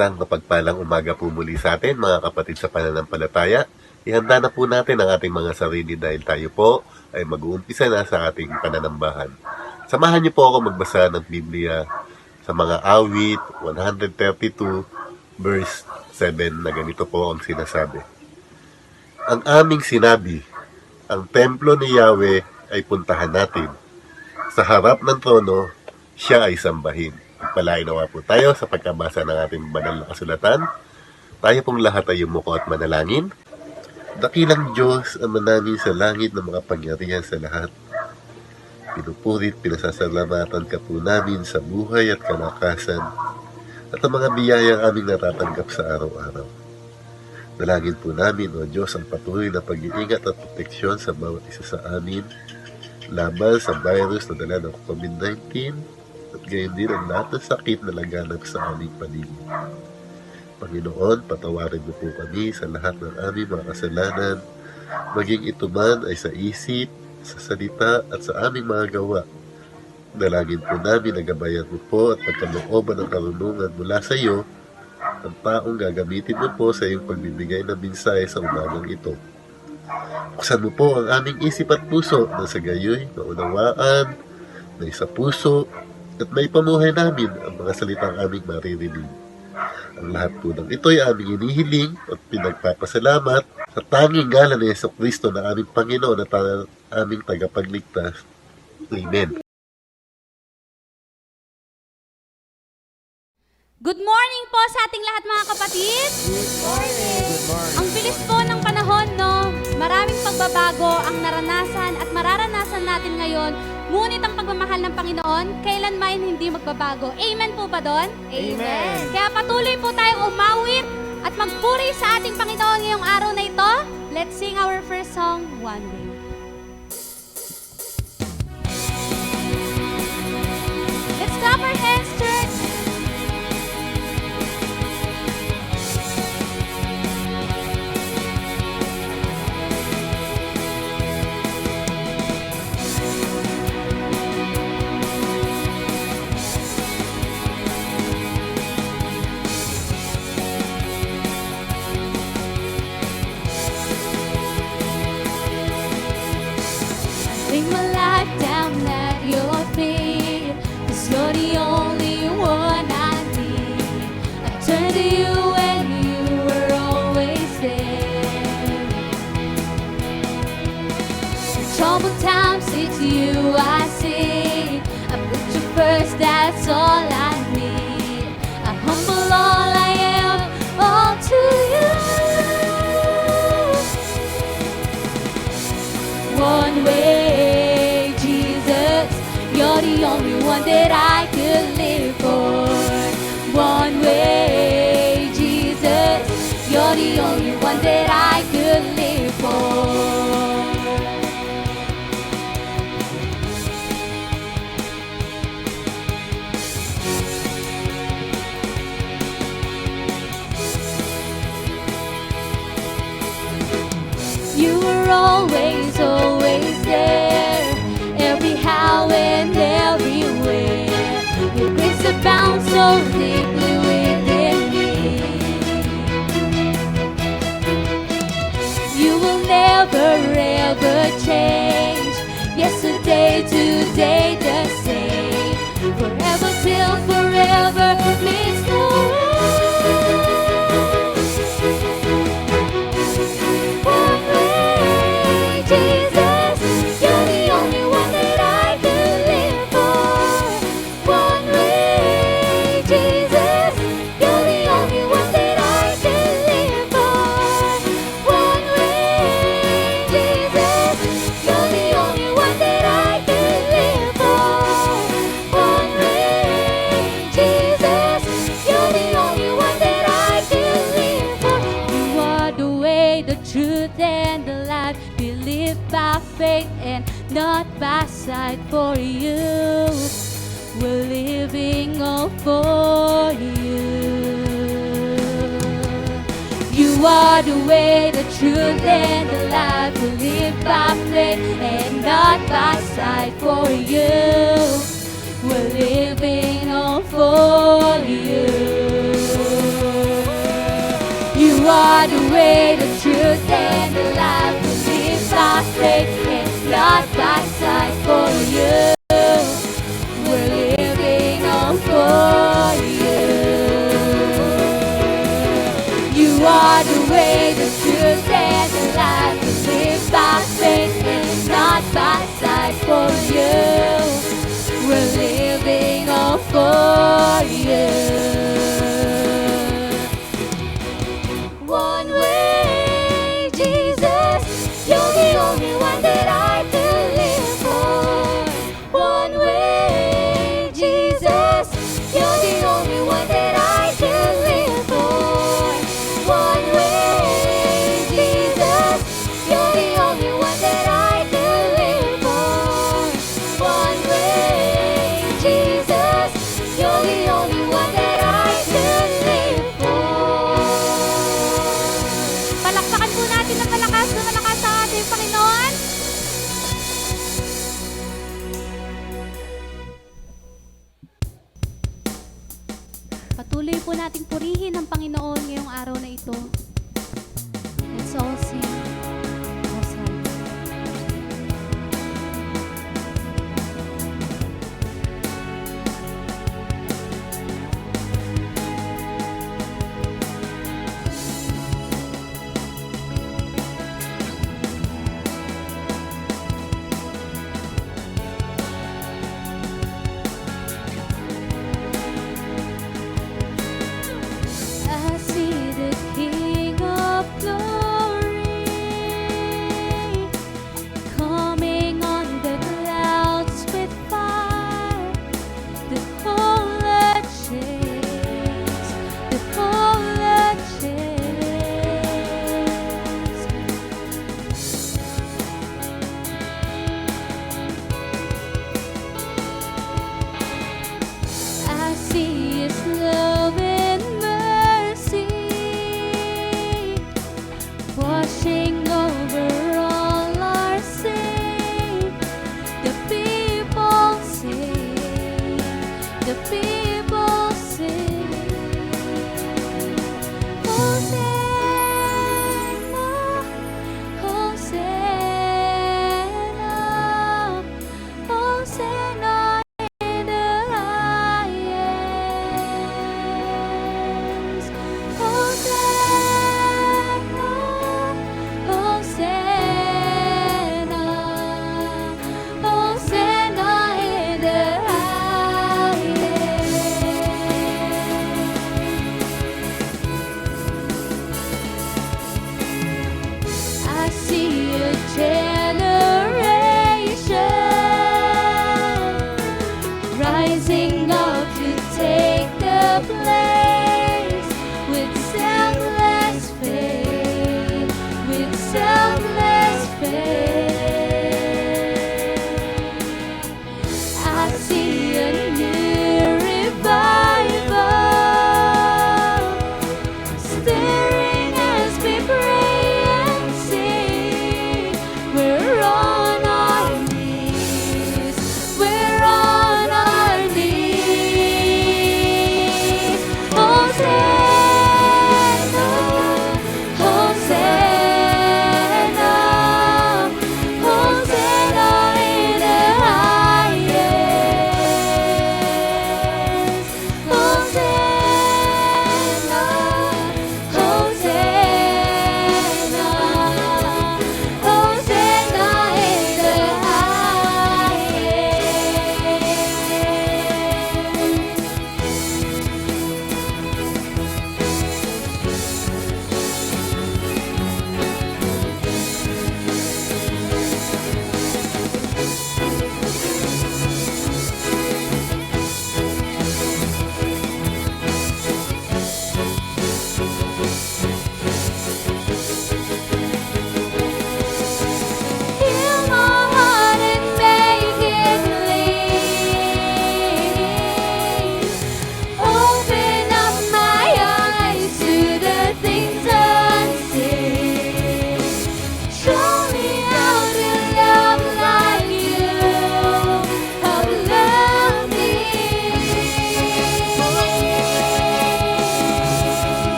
Isang mapagpalang umaga po muli sa atin, mga kapatid sa pananampalataya. Ihanda na po natin ang ating mga sarili dahil tayo po ay mag-uumpisa na sa ating pananambahan. Samahan niyo po ako magbasa ng Biblia sa mga awit 132 verse 7 na ganito po ang sinasabi. Ang aming sinabi, ang templo ni Yahweh ay puntahan natin. Sa harap ng trono, siya ay sambahin. Pagpalain nawa po tayo sa pagkabasa ng ating banal na kasulatan. Tayo pong lahat ay yumuko at manalangin. Dakilang Diyos, Ama namin sa langit ng mga pangyarihan sa lahat. Pinupurit, pinasasalamatan ka po namin sa buhay at kalakasan at ang mga biyayang aming natatanggap sa araw-araw. Dalangin po namin, O Diyos, ang patuloy na pag-iingat at proteksyon sa bawat isa sa amin laban sa virus na dala ng COVID-19 at gayon din ang lahat ng sakit na laganap sa aming paligid. Panginoon, patawarin mo po kami sa lahat ng aming mga kasalanan, maging ito man ay sa isip, sa salita at sa aming mga gawa. Dalangin po namin na gabayan mo po at pagkalooban ng karunungan mula sa iyo ang taong gagamitin mo po sa iyong pagbibigay ng mensahe sa umagang ito. Buksan mo po ang aming isip at puso na sa gayoy maunawaan, may sa puso at may pamuhay namin ang mga salitang aming maririnig. Ang lahat po ng ito ay aming inihiling at pinagpapasalamat sa tanging ngalan ni Jesucristo na aming Panginoon at aming tagapagligtas. Amen. Good morning po sa ating lahat mga kapatid. Good morning. Good morning. Ang bilis po ng panahon, no? Maraming pagbabago ang naranasan at mararanasan natin ngayon. Ngunit ang pagmamahal ng Panginoon, kailanman hindi magbabago. Amen po ba doon? Amen. Kaya patuloy po tayong umawit at magpuri sa ating Panginoon ngayong araw na ito. Let's sing our first song, One Way. Let's clap our hands, church. Lay my life down at your feet, 'cause you're the only one I need. I turn to you and you were always there. In troubled times, it's you I see. I put you first, that's all I need. I humble all I am, all to you. One way, Jesus, you're the only one that I could live for. One way, Jesus, you're the only one that I could live for. You were always, always there, every how and everywhere. Your grace abounds so deeply within me. You will never, ever change. Yesterday, today, the same. Forever till forever means no end. One way, Jesus, you're the only one that I could live for. One way, Jesus, you're the only one that I could live for. One way, Jesus, you're the only one that I could live for. One way, Jesus, you're the only one that I could live for. You are the way, the truth, and the life. We live by faith and not by sight. For you, we're living all for you. You are the way, the truth, and the life. We live by faith and not by sight. For you, we're living all for you. are the way, the truth, and the life. We live by faith and not by sight. For you, we're living on for you. You are the way, the truth, and the life. We live by faith and not by sight. For you, we're living on for you. One way, Jesus, you're the only one that I can live for. One way, Jesus, you're the only one that I can live for. One way, Jesus, you're the only one that I can live for. One way, Jesus, you're the only one that I can live for. Palakpakan po natin ng malakas na malakas ang ating Panginoon. Patuloy po nating purihin ang Panginoon ngayong araw na ito. Let's all sing. Hosanna. I see the King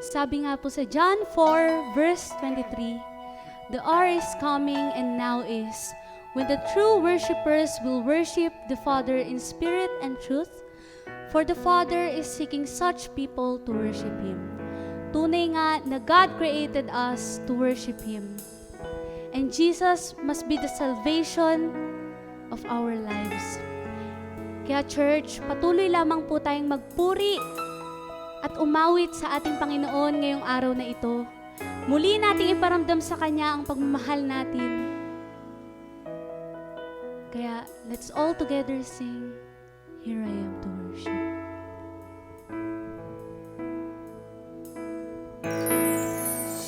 Sabi nga po sa John 4 verse 23, "The hour is coming and now is, when the true worshipers will worship the Father in spirit and truth, for the Father is seeking such people to worship Him." Tunay nga na God created us to worship Him. And Jesus must be the salvation of our lives. Kaya church, patuloy lamang po tayong magpuri at umawit sa ating Panginoon ngayong araw na ito. Muli nating iparamdam sa Kanya ang pagmamahal natin. Kaya let's all together sing, "Here I am to worship."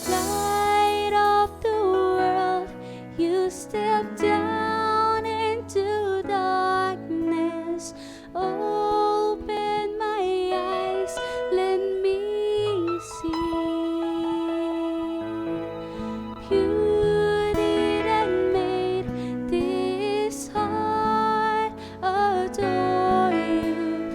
Light of the world, you step down into darkness. Open my eyes, let me see beauty that made this heart adore you.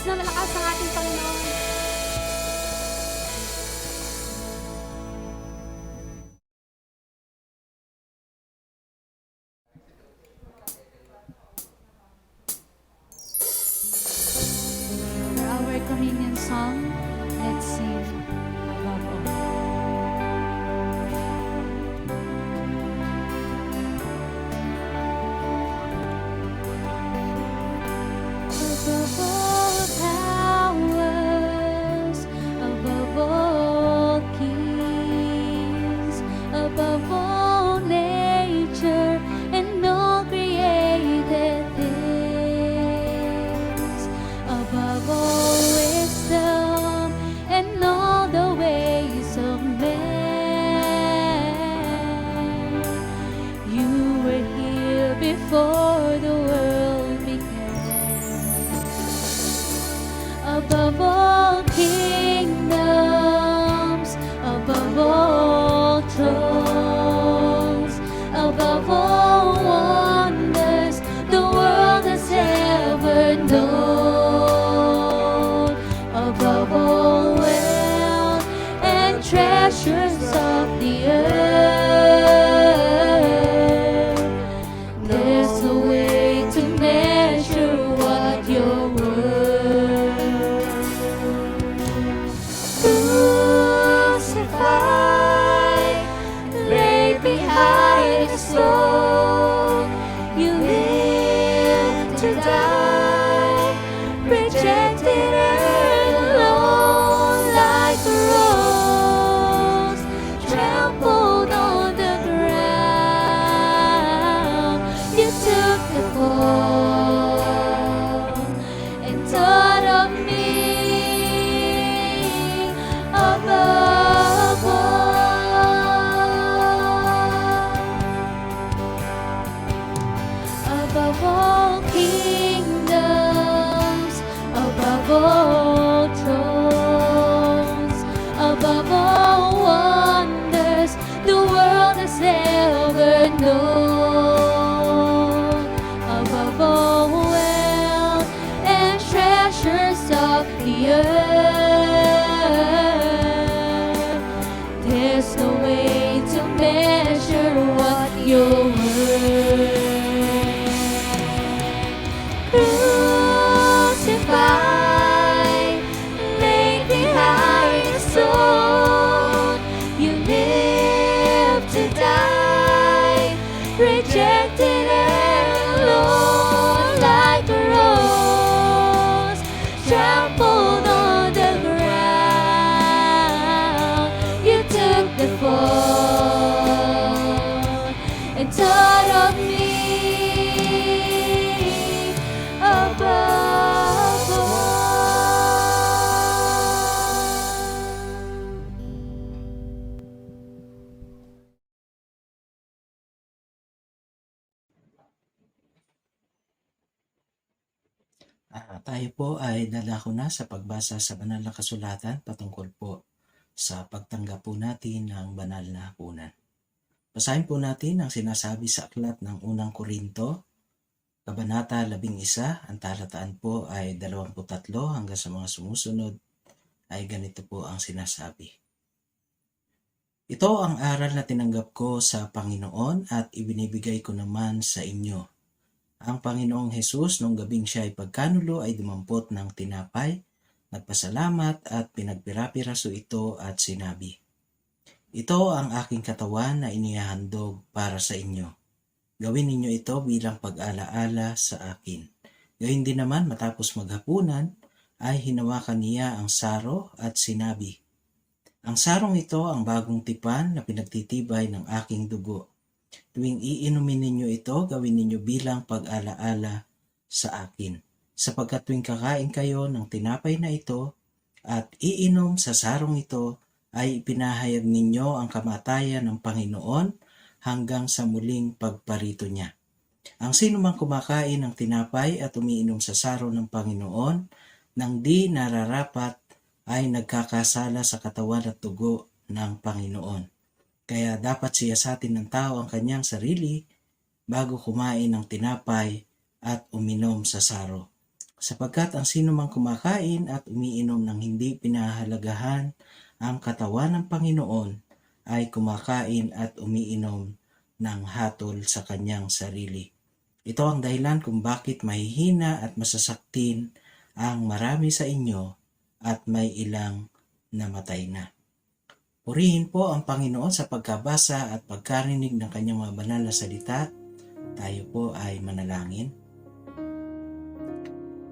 na malakas ang ating Panginoon. For our communion song, let's sing above all. Above all powers, above all kings, above all nature and all created things, above all wisdom and all the ways of man. You were here before the world began. Above all kingdoms, above all thrones, above all wonders the world has ever known, above all wealth and treasures of the earth, there's no way to measure what you're worth. Crucified, laid behind the stone, you lived to die, rejected and alone like a rose, trampled on the ground. You took the fall and thought of me above all. Above all kingdoms, above all thrones, above all wonders the world has ever known, above all wealth and treasures of the earth, there's no way to measure what you're worth. Crucified, laid behind the stone, you lived to die, rejected and alone like a rose, trampled on the ground. You took the fall and thought of me above all. Tayo po ay dadako na sa pagbasa sa banal na kasulatan patungkol po sa pagtanggap po natin ng banal na hapunan. Basahin po natin ang sinasabi sa aklat ng unang Korinto, Kabanata 11, ang talataan po ay 23 hanggang sa mga sumusunod ay ganito po ang sinasabi. Ito ang aral na tinanggap ko sa Panginoon at ibinibigay ko naman sa inyo. Ang Panginoong Hesus nung gabing siya ay pagkanulo ay dumampot ng tinapay, nagpasalamat at pinagpirapiraso ito at sinabi, ito ang aking katawan na inihahandog para sa inyo. Gawin ninyo ito bilang pag-alaala sa akin. Gayun din naman matapos maghapunan ay hinawakan niya ang saro at sinabi, ang sarong ito ang bagong tipan na pinagtitibay ng aking dugo. Tuwing iinumin ninyo ito, gawin ninyo bilang pag-alaala sa akin. Sapagkat tuwing kakain kayo ng tinapay na ito at iinom sa sarong ito, ay ipinahayag ninyo ang kamatayan ng Panginoon hanggang sa muling pagparito niya. Ang sino mang kumakain ng tinapay at umiinom sa saro ng Panginoon nang di nararapat ay nagkakasala sa katawan at dugo ng Panginoon. Kaya dapat siyasatin ng tao ang kanyang sarili bago kumain ng tinapay at uminom sa saro. Sapagkat ang sino mang kumakain at umiinom ng hindi pinahahalagahan ang katawan ng Panginoon ay kumakain at umiinom ng hatol sa kanyang sarili. Ito ang dahilan kung bakit mahihina at masasaktin ang marami sa inyo at may ilang namatay na. Purihin po ang Panginoon sa pagkabasa at pagkarinig ng kanyang mga banal na salita. Tayo po ay manalangin.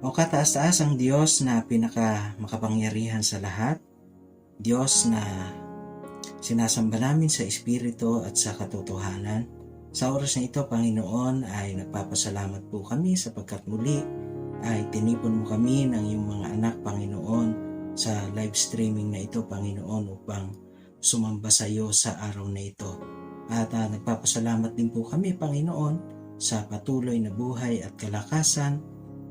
O kataas-taas ang Diyos na pinakamakapangyarihan sa lahat, Diyos na sinasamba namin sa Espiritu at sa katotohanan. Sa oras na ito, Panginoon, ay nagpapasalamat po kami sapagkat muli ay tinipon mo kami ng iyong mga anak, Panginoon, sa live streaming na ito, Panginoon, upang sumamba sa iyo sa araw na ito. At nagpapasalamat din po kami, Panginoon, sa patuloy na buhay at kalakasan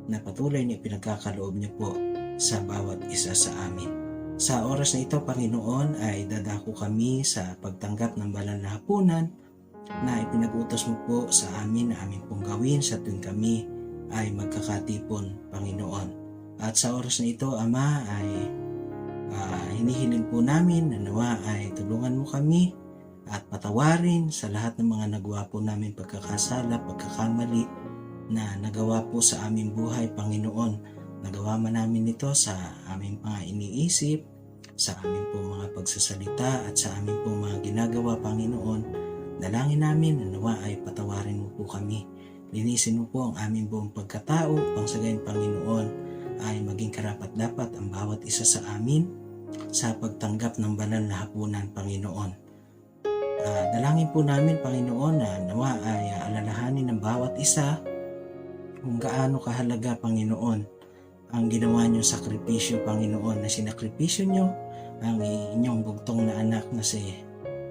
na patuloy na ipinagkakaloob niyo po sa bawat isa sa amin. Sa oras na ito, Panginoon, ay dadako kami sa pagtanggap ng banal na hapunan na ipinag-utos mo po sa amin na amin pong gawin sa tuwing kami ay magkakatipon, Panginoon. At sa oras na ito, Ama, ay hinihiling po namin na nawa ay tulungan mo kami at patawarin sa lahat ng mga nagawa po namin pagkakasala, pagkakamali na nagawa po sa aming buhay, Panginoon. Nagawa man namin ito sa aming mga iniisip, sa aming po mga pagsasalita at sa aming po mga ginagawa, Panginoon. Dalangin namin na nawa ay patawarin mo po kami. Linisin mo po ang aming buong pagkatao, pang sa gayon, Panginoon, ay maging karapat-dapat ang bawat isa sa amin sa pagtanggap ng banal na hapunan, Panginoon. Dalangin po namin, Panginoon, na nawa ay alalahanin ng bawat isa kung gaano kahalaga, Panginoon, ang ginawa niyong sakripisyo, Panginoon, na sinakripisyo niyo ang inyong bugtong na anak na si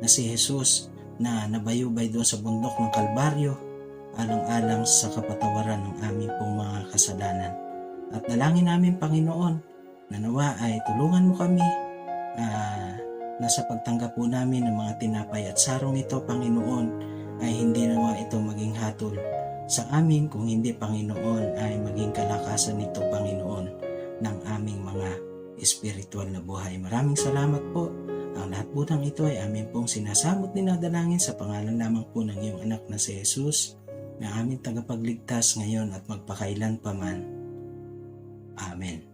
Jesus na nabayubay doon sa bundok ng Kalbaryo alang-alang sa kapatawaran ng aming pong mga kasalanan. At dalangin namin, Panginoon, na nawa ay tulungan mo kami na sa pagtanggap po namin ng mga tinapay at sarong ito, Panginoon, ay hindi nawa ito maging hatol sa amin, kung hindi, Panginoon, ay maging kalakasan nito, Panginoon, ng aming mga espiritual na buhay. Maraming salamat po. Ang lahat po ng ito ay amin pong sinasamot dinadalangin sa pangalan lamang po ng iyong anak na si Jesus, na aming tagapagligtas ngayon at magpakailan paman. Amen.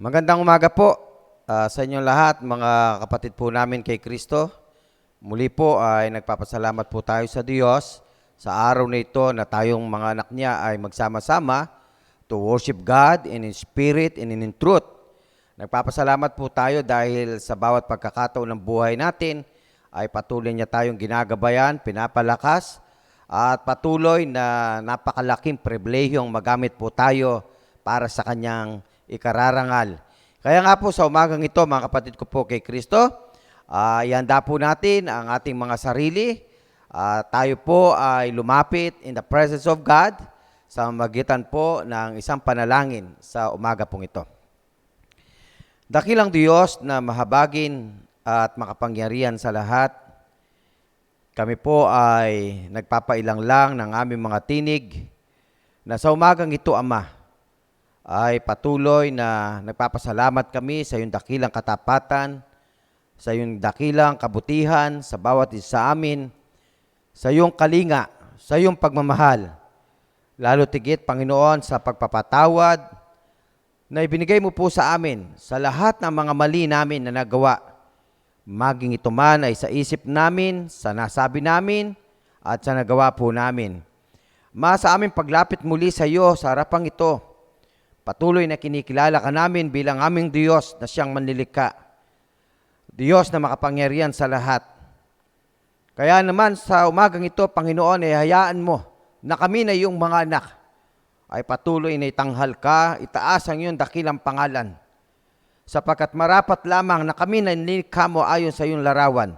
Magandang umaga po sa inyong lahat, mga kapatid po namin kay Kristo. Muli po ay nagpapasalamat po tayo sa Diyos sa araw na ito na tayong mga anak niya ay magsama-sama to worship God in spirit and in truth. Nagpapasalamat po tayo dahil sa bawat pagkakataon ng buhay natin ay patuloy niya tayong ginagabayan, pinapalakas, at patuloy na napakalaking pribilehiyong magamit po tayo para sa kanyang ikararangal. Kaya nga po sa umagang ito, mga kapatid ko po kay Kristo, ihanda po natin ang ating mga sarili. Tayo po ay lumapit in the presence of God sa magitan po ng isang panalangin sa umaga pong ito. Dakilang Diyos na mahabagin at makapangyarihan sa lahat, kami po ay nagpapailang lang ng aming mga tinig na sa umagang ito, Ama, ay patuloy na nagpapasalamat kami sa iyong dakilang katapatan, sa iyong dakilang kabutihan sa bawat isa sa amin, sa iyong kalinga, sa iyong pagmamahal, lalo tigit, Panginoon, sa pagpapatawad na ibinigay mo po sa amin sa lahat ng mga mali namin na nagawa. Maging ito man ay sa isip namin, sa nasabi namin, at sa nagawa po namin. Sa aming paglapit muli sa iyo sa harapang ito, patuloy na kinikilala ka namin bilang aming Diyos na siyang manlilikha. Diyos na makapangyarihan sa lahat. Kaya naman sa umagang ito, Panginoon, ay hayaan mo na kami na iyong mga anak ay patuloy na itanghal ka, itaas ang iyong dakilang pangalan. Sapagkat marapat lamang na kami na nilikha mo ayon sa iyong larawan,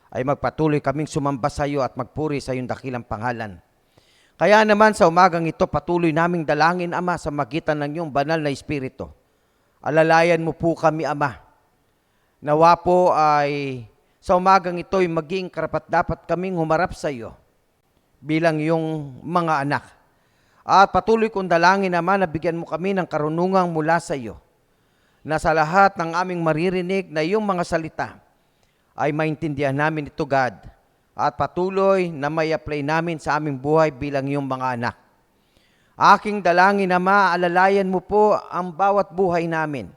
ay magpatuloy kaming sumamba sa iyo at magpuri sa iyong dakilang pangalan. Kaya naman sa umagang ito, patuloy naming dalangin, Ama, sa magitan ng iyong banal na Espiritu. Alalayan mo po kami, Ama. Nawa po ay sa umagang ito ay maging karapat-dapat kaming humarap sa iyo bilang iyong mga anak. At patuloy kong dalangin, Ama, na bigyan mo kami ng karunungang mula sa iyo, na sa lahat ng aming maririnig na iyong mga salita ay maintindihan namin ito, God, at patuloy na may apply namin sa aming buhay bilang iyong mga anak. Aking dalangin, Ama, alalayan mo po ang bawat buhay namin.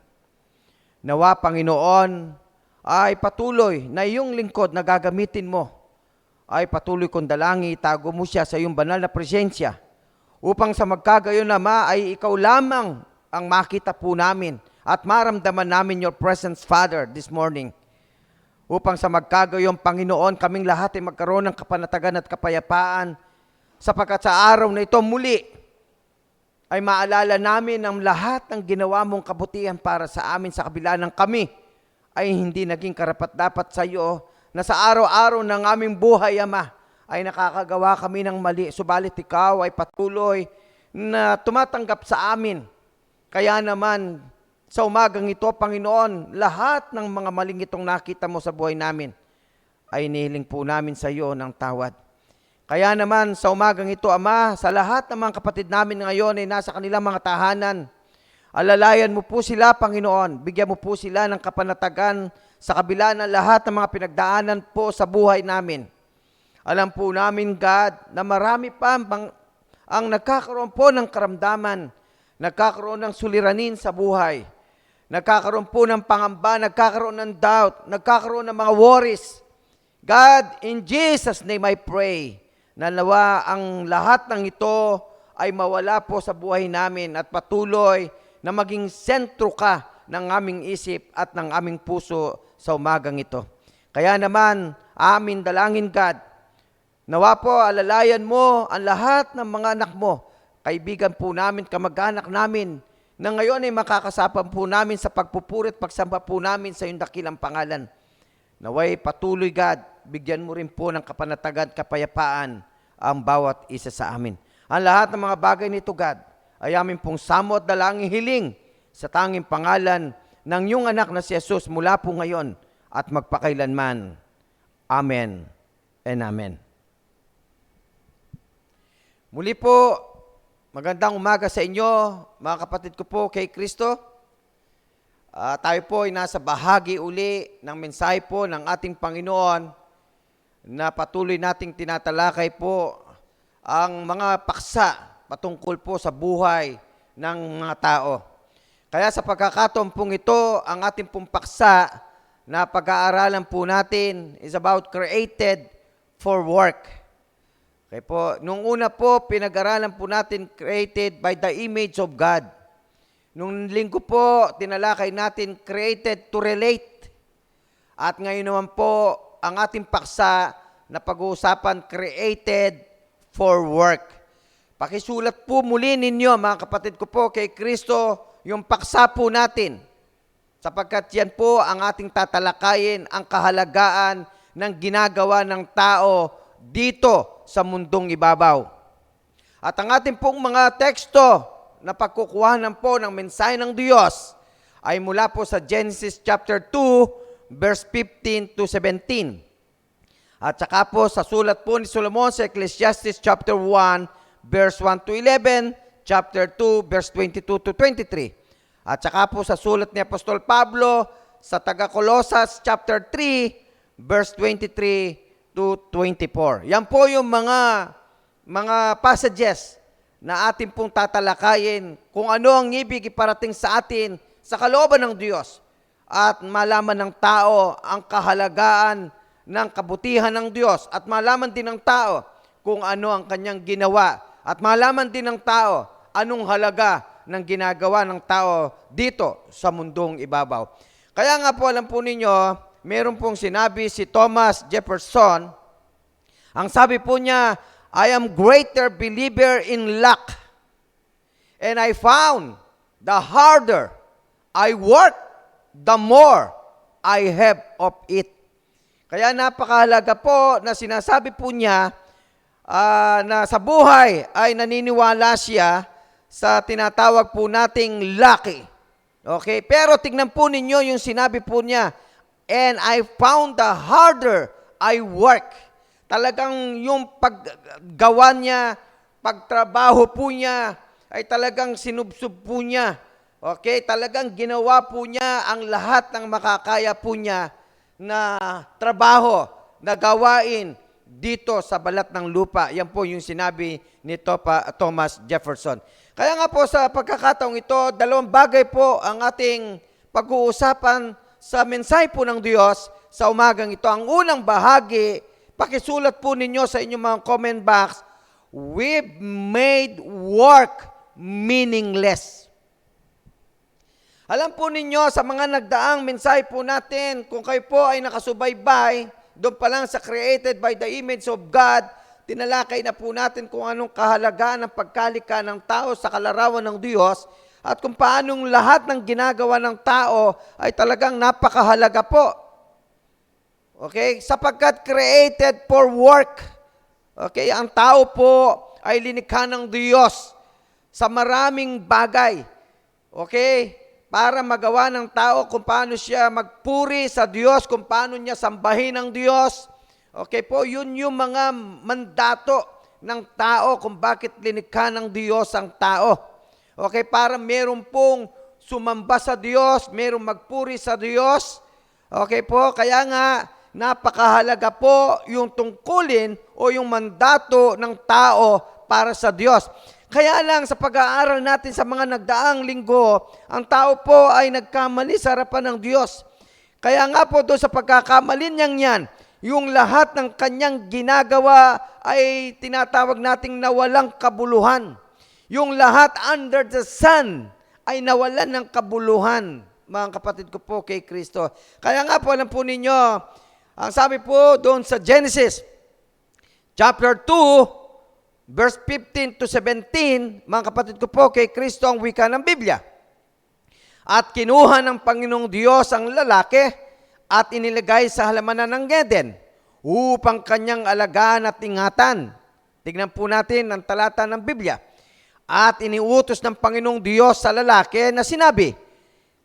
Nawa, Panginoon, ay patuloy na iyong lingkod na gagamitin mo, ay patuloy kong dalangin, itago mo siya sa iyong banal na presensya, upang sa magkagayon, Ama, ay ikaw lamang ang makita po namin at maramdaman namin your presence, Father, this morning. Upang sa magkagayon, Panginoon, kaming lahat ay magkaroon ng kapanatagan at kapayapaan, sapagkat sa araw na ito muli ay maalala namin ang lahat ng ginawa mong kabutihan para sa amin sa kabila ng kami ay hindi naging karapat-dapat sa iyo, na sa araw-araw ng aming buhay, Ama, ay nakakagawa kami ng mali. Subalit ikaw ay patuloy na tumatanggap sa amin. Kaya naman, sa umagang ito, Panginoon, lahat ng mga maling itong nakita mo sa buhay namin, ay inihiling po namin sa iyo ng tawad. Kaya naman, sa umagang ito, Ama, sa lahat ng mga kapatid namin ngayon ay nasa kanilang mga tahanan, alalayan mo po sila, Panginoon. Bigyan mo po sila ng kapanatagan sa kabila ng lahat ng mga pinagdaanan po sa buhay namin. Alam po namin, God, na marami pa ang nagkakaroon po ng karamdaman, nagkakaroon ng suliranin sa buhay, nagkakaroon po ng pangamba, nagkakaroon ng doubt, nagkakaroon ng mga worries. God, in Jesus' name I pray, na nawa ang lahat ng ito ay mawala po sa buhay namin at patuloy na maging sentro ka ng aming isip at ng aming puso sa umagang ito. Kaya naman, amin dalangin, God, nawa po alalayan mo ang lahat ng mga anak mo, kaibigan po namin, kamag-anak namin, na ngayon ay makakasapan po namin sa pagpupuri at pagsamba po namin sa iyong dakilang pangalan. Naway patuloy, God, bigyan mo rin po ng kapanatagan, kapayapaan ang bawat isa sa amin. Ang lahat ng mga bagay nito, God, ay amin pong samo at dalangin hiling sa tanging pangalan ng iyong anak na si Jesus mula po ngayon at magpakailanman. Amen and Amen. Muli po, magandang umaga sa inyo, mga kapatid ko po kay Kristo. Tayo po ay nasa bahagi uli ng mensahe po ng ating Panginoon na patuloy nating tinatalakay po ang mga paksa patungkol po sa buhay ng mga tao. Kaya sa pagkakataon pong ito, ang ating pong paksa na pag-aaralan po natin is about created for work. Okay po, nung una po, pinag-aralan po natin created by the image of God. Nung linggo po, tinalakay natin created to relate. At ngayon naman po, ang ating paksa na pag-uusapan created for work. Pakisulat po muli ninyo, mga kapatid ko po, kay Kristo, yung paksa po natin. Sapagkat yan po ang ating tatalakayin, ang kahalagaan ng ginagawa ng tao dito sa mundong ibabaw. At ang ating pong mga teksto na pagkukuhanan po ng mensahe ng Diyos ay mula po sa Genesis chapter 2, verse 15 to 17. At saka po sa sulat po ni Solomon sa Ecclesiastes chapter 1, verse 1 to 11, chapter 2, verse 22 to 23. At saka po sa sulat ni Apostol Pablo sa taga-Colosas chapter 3, verse 23 to 24. Yan po yung mga passages na atin pong tatalakayin kung ano ang ibig iparating sa atin sa kalooban ng Diyos at malaman ng tao ang kahalagaan ng kabutihan ng Diyos at malaman din ng tao kung ano ang kanyang ginawa at malaman din ng tao anong halaga ng ginagawa ng tao dito sa mundong ibabaw. Kaya nga po alam po ninyo, meron pong sinabi si Thomas Jefferson, ang sabi po niya, I am greater believer in luck, and I found the harder I work, the more I have of it. Kaya napakahalaga po na sinasabi po niya na sa buhay ay naniniwala siya sa tinatawag po nating lucky. Okay? Pero tignan po ninyo yung sinabi po niya, and I found the harder I work. Talagang yung paggawa niya, pagtrabaho po niya, ay talagang sinubsub po niya. Okay? Talagang ginawa po niya ang lahat ng makakaya po niya na trabaho, na gawain dito sa balat ng lupa. Yan po yung sinabi ni Thomas Jefferson. Kaya nga po sa pagkakataong ito, dalawang bagay po ang ating pag-uusapan sa mensahe po ng Diyos sa umagang ito. Ang unang bahagi, pakisulat po ninyo sa inyong mga comment box, we've made work meaningless. Alam po ninyo, sa mga nagdaang mensahe po natin, kung kayo po ay nakasubaybay, doon pa lang sa created by the image of God, tinalakay na po natin kung anong kahalagaan ng pagkalika ng tao sa kalarawan ng Diyos at kung paanong lahat ng ginagawa ng tao ay talagang napakahalaga po. Okay? Sapagkat created for work. Okay? Ang tao po ay linikha ng Diyos sa maraming bagay. Okay? Para magawa ng tao kung paano siya magpuri sa Diyos, kung paano niya sambahin ang Diyos. Okay po, yun yung mga mandato ng tao kung bakit linikha ng Diyos ang tao. Okay, para meron pong sumamba sa Diyos, meron magpuri sa Diyos. Okay po, kaya nga napakahalaga po yung tungkulin o yung mandato ng tao para sa Diyos. Kaya lang sa pag-aaral natin sa mga nagdaang linggo, ang tao po ay nagkamali sa harapan ng Diyos. Kaya nga po doon sa pagkakamali niyang yan, yung lahat ng kanyang ginagawa ay tinatawag nating nawalang kabuluhan. Yung lahat under the sun ay nawalan ng kabuluhan, mga kapatid ko po kay Kristo. Kaya nga po alam po ninyo, ang sabi po doon sa Genesis, chapter 2, verse 15 to 17, mga kapatid ko po kay Kristo ang wika ng Biblia. At kinuha ng Panginoong Diyos ang lalaki, at inilagay sa halamanan ng Eden upang kanyang alagaan at ingatan. Tignan po natin ang talata ng Biblia. At iniutos ng Panginoong Diyos sa lalaki na sinabi,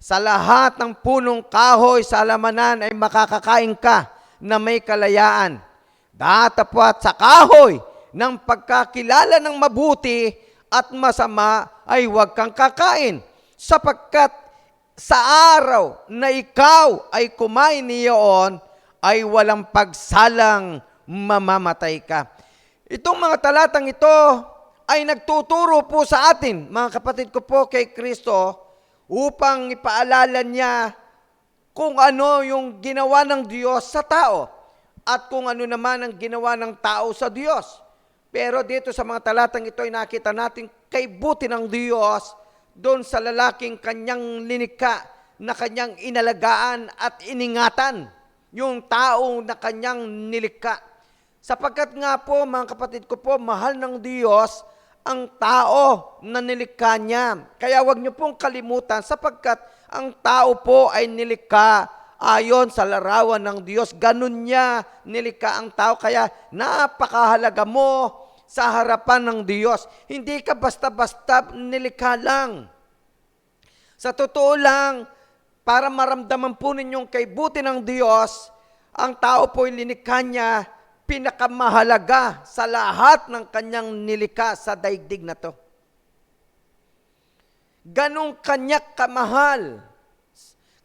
sa lahat ng punong kahoy sa halamanan ay makakakain ka na may kalayaan. Datapwat sa kahoy ng pagkakilala ng mabuti at masama ay huwag kang kakain, sapagkat sa araw na ikaw ay kumain niyon, ay walang pagsalang mamamatay ka. Itong mga talatang ito ay nagtuturo po sa atin, mga kapatid ko po kay Kristo, upang ipaalala niya kung ano yung ginawa ng Diyos sa tao at kung ano naman ang ginawa ng tao sa Diyos. Pero dito sa mga talatang ito ay nakita natin kay buti ng Diyos doon sa lalaking kanyang linikha na kanyang inalagaan at iningatan yung tao na kanyang nilikha. Sapagkat nga po, mga kapatid ko po, mahal ng Diyos ang tao na nilikha niya. Kaya wag niyo pong kalimutan sapagkat ang tao po ay nilikha ayon sa larawan ng Diyos. Ganun niya nilikha ang tao. Kaya napakahalaga mo sa harapan ng Diyos. Hindi ka basta-basta nilikha lang. Sa totoo lang, para maramdaman po ninyong kay buti ng Diyos, ang tao po ay linikha niya pinakamahalaga sa lahat ng kanyang nilikha sa daigdig na to. Ganong kanya kamahal.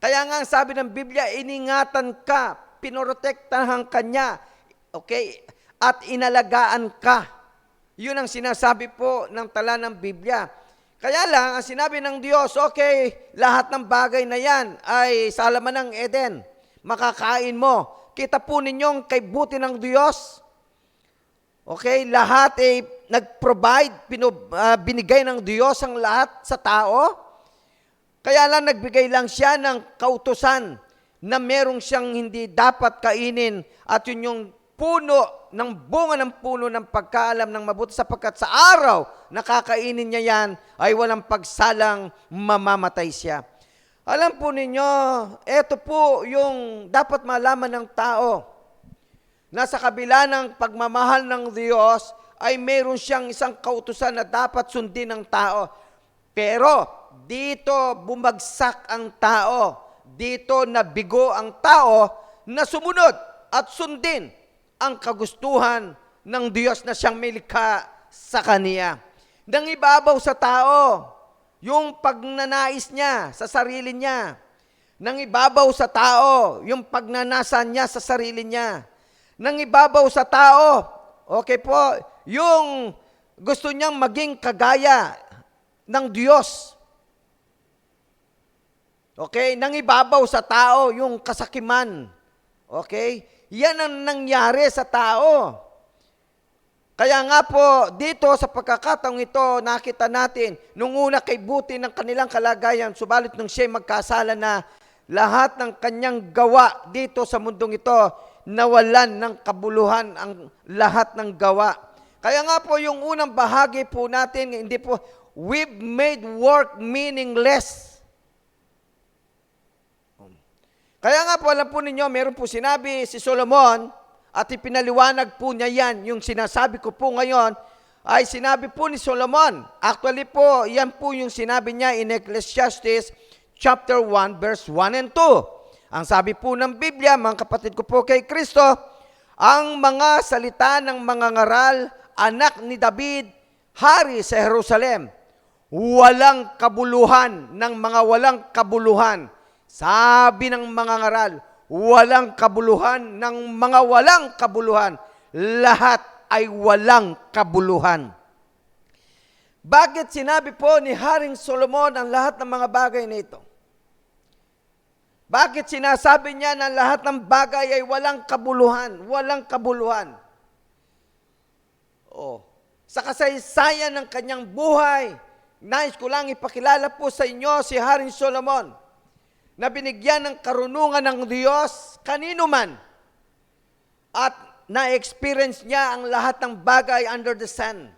Kaya nga ang sabi ng Biblia, iningatan ka, pinoprotektahan ka niya, okay? At inalagaan ka. Yun ang sinasabi po ng tala ng Biblia. Kaya lang, ang sinabi ng Diyos, okay, lahat ng bagay na yan ay sa halaman ng Eden. Makakain mo. Kita po ninyong kay buti ng Diyos. Okay, lahat ay nag-provide, binigay ng Diyos ang lahat sa tao. Kaya lang nagbigay lang siya ng kautusan na merong siyang hindi dapat kainin at yun yung puno ng bunga ng puno ng pagkaalam ng mabuti sapagkat sa araw nakakainin niya yan ay walang pagsalang mamamatay siya. Alam po ninyo, ito po yung dapat malaman ng tao na sa kabila ng pagmamahal ng Diyos ay mayroon siyang isang kautusan na dapat sundin ng tao. Pero dito bumagsak ang tao, dito nabigo ang tao na sumunod at sundin ang kagustuhan ng Diyos na siyang milikha sa kaniya. Nang ibabaw sa tao, yung pagnanais niya sa sarili niya. Nang ibabaw sa tao, yung pagnanasa niya sa sarili niya. Nang ibabaw sa tao, okay po, yung gusto niyang maging kagaya ng Diyos. Okay? Nang ibabaw sa tao, yung kasakiman. Okay? Yan ang nangyari sa tao. Kaya nga po, dito sa pagkakataong ito, nakita natin, nung una kay buti ng kanilang kalagayan, subalit nung siya magkasala na, lahat ng kanyang gawa dito sa mundong ito, nawalan ng kabuluhan ang lahat ng gawa. Kaya nga po, yung unang bahagi po natin, hindi po, we've made work meaningless. Kaya nga po, alam po ninyo, meron po sinabi si Solomon, at ipinaliwanag po niya yan, yung sinasabi ko po ngayon, ay sinabi po ni Solomon. Actually po, yan po yung sinabi niya in Ecclesiastes chapter 1, verse 1 and 2. Ang sabi po ng Biblia, mga kapatid ko po kay Kristo, ang mga salita ng mga ngaral, anak ni David, hari sa Jerusalem, walang kabuluhan ng mga walang kabuluhan. Sabi ng mga ngaral, walang kabuluhan ng mga walang kabuluhan. Lahat ay walang kabuluhan. Bakit sinabi po ni Haring Solomon ang lahat ng mga bagay na ito? Bakit sinasabi niya na lahat ng bagay ay walang kabuluhan? Walang kabuluhan. Sa kasaysayan ng kanyang buhay, nais ko lang ipakilala po sa inyo si Haring Solomon na binigyan ng karunungan ng Diyos kanino man at na-experience niya ang lahat ng bagay under the sun.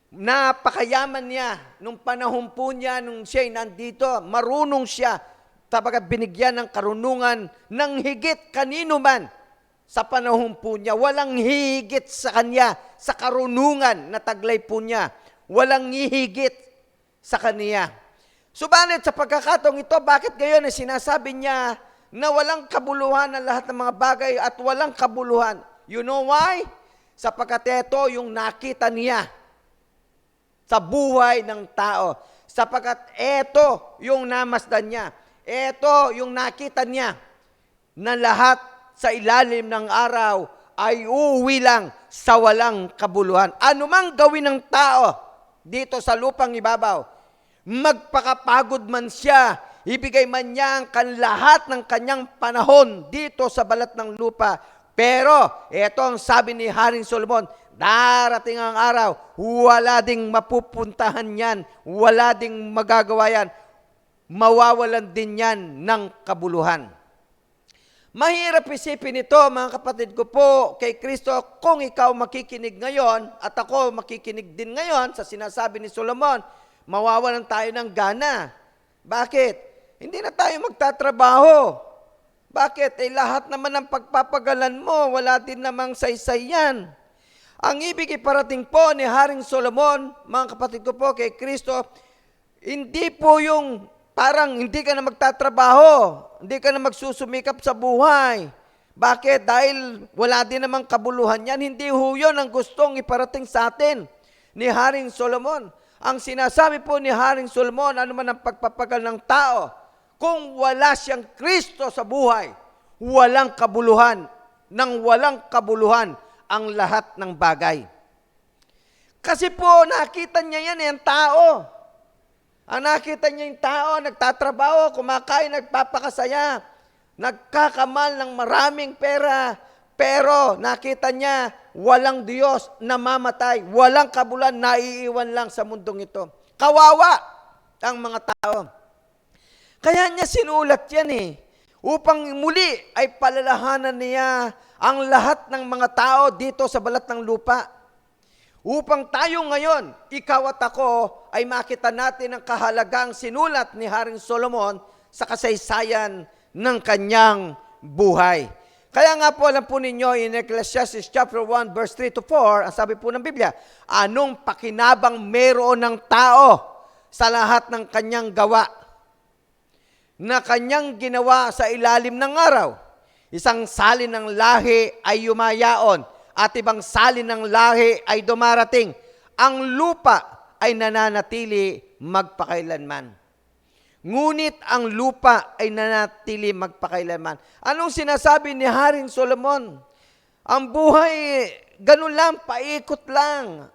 Napakayaman niya nung panahon po niya, nung siya'y nandito, marunong siya, tabagat binigyan ng karunungan ng higit kanino man sa panahon po niya. Walang hihigit sa kanya, sa karunungan na taglay po niya. Walang hihigit sa kanya. Subalit sa pagkakataong ito, bakit gayon ay sinasabi niya na walang kabuluhan ang lahat ng mga bagay at walang kabuluhan? You know why? Sapagkat ito yung nakita niya sa buhay ng tao. Sapagkat ito yung namasdan niya. Ito yung nakita niya na lahat sa ilalim ng araw ay uuwi lang sa walang kabuluhan. Ano mang gawin ng tao dito sa lupang ibabaw, magpakapagod man siya, ibigay man niya ang lahat ng kanyang panahon dito sa balat ng lupa. Pero, ito ang sabi ni Haring Solomon, darating ang araw, wala ding mapupuntahan yan, wala ding magagawa yan, mawawalan din yan ng kabuluhan. Mahirap isipin ito, mga kapatid ko po, kay Kristo, kung ikaw makikinig ngayon, at ako makikinig din ngayon sa sinasabi ni Solomon, mawawalan tayo ng gana. Bakit? Hindi na tayo magtatrabaho. Bakit? Lahat naman ng pagpapagalan mo, wala din namang saysay yan. Ang ibig iparating po ni Haring Solomon, mga kapatid ko po, kay Kristo, hindi po yung parang hindi ka na magtatrabaho, hindi ka na magsusumikap sa buhay. Bakit? Dahil wala din namang kabuluhan yan. Hindi ho yun ang gustong iparating sa atin ni Haring Solomon. Ang sinasabi po ni Haring Solomon, ano man ang pagpapagal ng tao, kung wala siyang Kristo sa buhay, walang kabuluhan. Nang walang kabuluhan ang lahat ng bagay. Kasi po, nakita niya yan, ang tao. Ang nakita niya yung tao, nagtatrabaho, kumakain, nagpapakasaya, nagkakamal ng maraming pera, pero nakita niya, walang Diyos, namamatay, walang kabulan, naiiwan lang sa mundong ito. Kawawa ang mga tao. Kaya niya sinulat yan upang muli ay palalahanan niya ang lahat ng mga tao dito sa balat ng lupa. Upang tayo ngayon, ikaw at ako, ay makita natin ang kahalagang sinulat ni Haring Solomon sa kasaysayan ng kanyang buhay. Kaya nga po, alam po ninyo, in Ecclesiastes chapter 1, verse 3 to 4, ang sabi po ng Biblia, anong pakinabang meron ng tao sa lahat ng kanyang gawa na kanyang ginawa sa ilalim ng araw? Isang salin ng lahi ay yumayaon at ibang salin ng lahi ay dumarating. Ang lupa ay nananatili magpakailanman. Ngunit ang lupa ay nanatili magpakailanman. Anong sinasabi ni Haring Solomon? Ang buhay, ganun lang, paikot lang.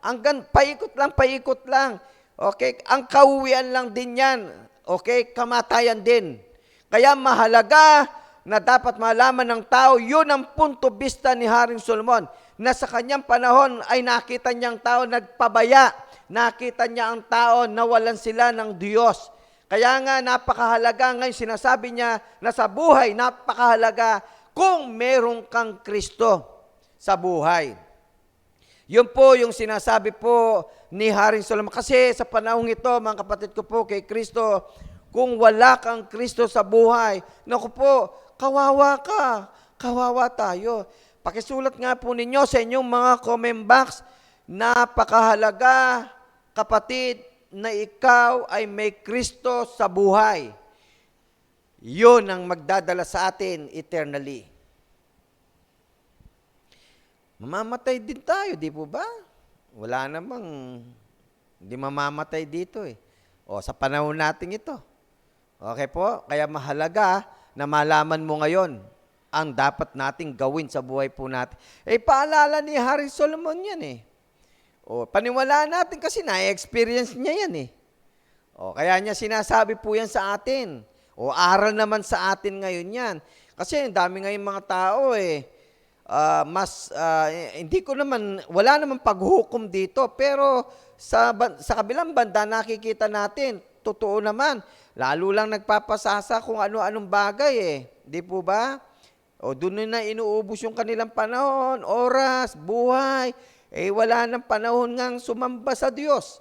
Paikot lang. Okay? Ang kauwian lang din yan. Okay? Kamatayan din. Kaya mahalaga na dapat malaman ng tao, yun ang punto vista ni Haring Solomon, na sa kanyang panahon ay nakita niyang tao nagpabaya. Nakita niya ang tao nawalan sila ng Diyos. Kaya nga napakahalaga ngayon sinasabi niya na sa buhay napakahalaga kung meron kang Kristo sa buhay. Yun po yung sinasabi po ni Haring Solomon. Kasi sa panahong ito, mga kapatid ko po, kay Kristo, kung wala kang Kristo sa buhay, naku po, kawawa ka, kawawa tayo. Pakisulat nga po ninyo sa inyong mga comment box, napakahalaga, kapatid, na ikaw ay may Kristo sa buhay. Yun ang magdadala sa atin eternally. Mamamatay din tayo, di po ba? Wala namang hindi mamamatay dito O sa panahon natin ito. Okay po? Kaya mahalaga na malaman mo ngayon ang dapat nating gawin sa buhay po natin. Paalala ni Haring Solomon yan paniwalaan natin kasi na-experience niya yan kaya niya sinasabi po yan sa atin. Aral naman sa atin ngayon yan. Kasi ang dami ngayon mga tao hindi ko naman, wala naman paghukom dito, pero sa kabilang banda nakikita natin, totoo naman, lalo lang nagpapasasa kung ano-anong bagay di po ba? Doon na inuubos yung kanilang panahon, oras, buhay, wala nang panahon ngang sumamba sa Diyos.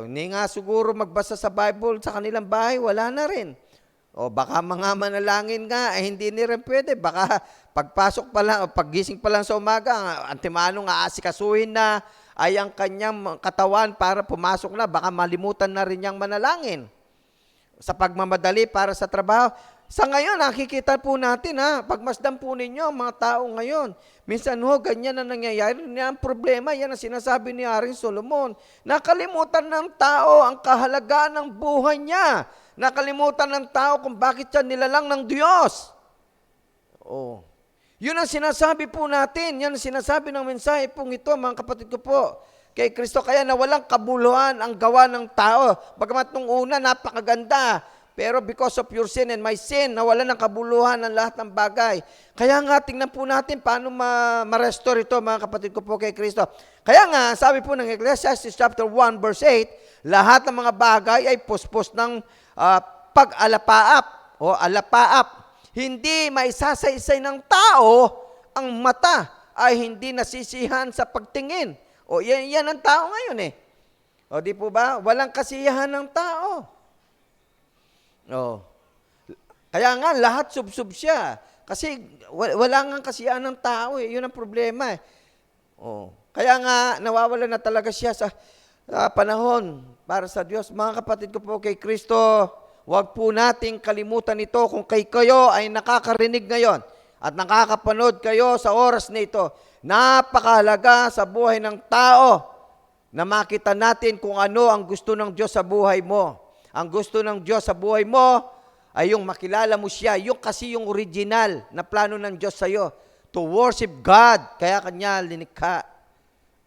Hindi nga siguro magbasa sa Bible sa kanilang bahay, wala na rin. Baka mga manalangin nga, hindi ni rin pwede. Baka pagpasok pa lang, paggising pa lang sa umaga, antimano nga asikasuhin na ay ang kanyang katawan para pumasok na. Baka malimutan na rin niyang manalangin sa pagmamadali para sa trabaho. Sa ngayon, nakikita po natin pagmasdan po ninyo ang mga tao ngayon. Minsan ganyan na nangyayari. Ang problema, yan ang sinasabi ni Haring Solomon. Nakalimutan ng tao ang kahalagaan ng buhay niya. Nakalimutan ng tao kung bakit siya nilalang ng Diyos. Yun ang sinasabi po natin. Yan ang sinasabi ng mensahe pong ito, mga kapatid ko po. kay Kristo. Kaya na walang kabuluhan ang gawa ng tao. Bagamat nung una, napakaganda. Pero because of your sin and my sin, nawalan ng kabuluhan ang lahat ng bagay. Kaya nga, tingnan po natin paano ma-restore ito, mga kapatid ko po kay Kristo. Kaya nga, sabi po ng Ecclesiastes chapter 1, verse 8, lahat ng mga bagay ay puspos ng pag-alapaap o alapaap. Hindi maisasaysay ng tao ang mata ay hindi nasisihan sa pagtingin. O yan ang tao ngayon eh. O di po ba? Walang kasiyahan ng tao. O. Kaya nga lahat sub-sub siya. Kasi wala nga kasiyahan ng tao eh. Yun ang problema eh. O. Kaya nga nawawala na talaga siya sa panahon para sa Diyos. Mga kapatid ko po kay Kristo, huwag po nating kalimutan ito kung kayo ay nakakarinig ngayon at nakakapanood kayo sa oras na ito. Napakahalaga sa buhay ng tao na makita natin kung ano ang gusto ng Diyos sa buhay mo. Ang gusto ng Diyos sa buhay mo ay yung makilala mo siya, yung kasi yung original na plano ng Diyos sa iyo, to worship God, kaya Kanya linikha.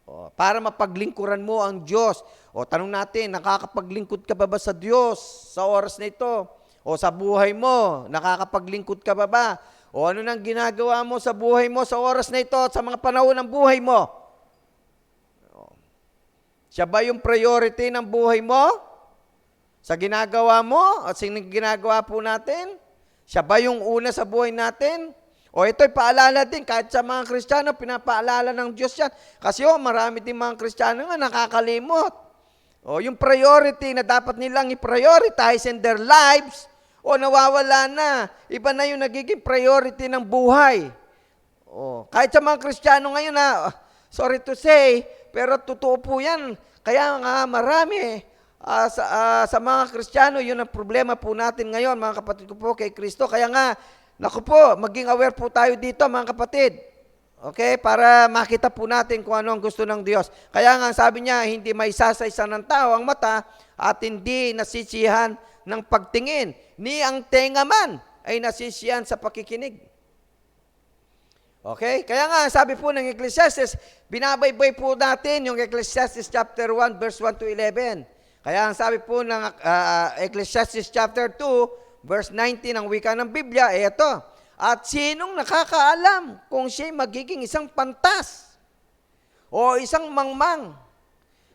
O, para mapaglingkuran mo ang Diyos. O tanong natin, nakakapaglingkod ka ba sa Diyos sa oras na ito? O sa buhay mo, nakakapaglingkod ka ba? O ano nang ginagawa mo sa buhay mo sa oras na ito at sa mga panahon ng buhay mo? O, siya ba yung priority ng buhay mo? Sa ginagawa mo at sa ginagawa po natin? Siya ba yung una sa buhay natin? O ito'y paalala din, kahit sa mga Kristiyano, pinapaalala ng Diyos yan. Kasi marami din mga Kristiyano nga nakakalimot. O yung priority na dapat nilang i-prioritize in their lives, o nawawala na. Iba na yung nagiging priority ng buhay. O, kahit sa mga Kristiyano ngayon sorry to say, pero totoo po yan. Kaya nga marami sa mga Kristiyano, yun ang problema po natin ngayon, mga kapatid ko po kay Kristo. Kaya nga, naku po, maging aware po tayo dito, mga kapatid. Okay? Para makita po natin kung ano ang gusto ng Diyos. Kaya nga, sabi niya, hindi maisasaysa ng tao ang mata at hindi nasisiyahan ng pagtingin. Ni ang tenga man ay nasisiyahan sa pakikinig. Okay? Kaya nga, sabi po ng Ecclesiastes, binabaybay po natin yung Ecclesiastes chapter 1, verse 1 to 11. Kaya ang sabi po ng Ecclesiastes chapter 2, verse 19 ng wika ng Biblia, ito. At sinong nakakaalam kung siya'y magiging isang pantas o isang mangmang?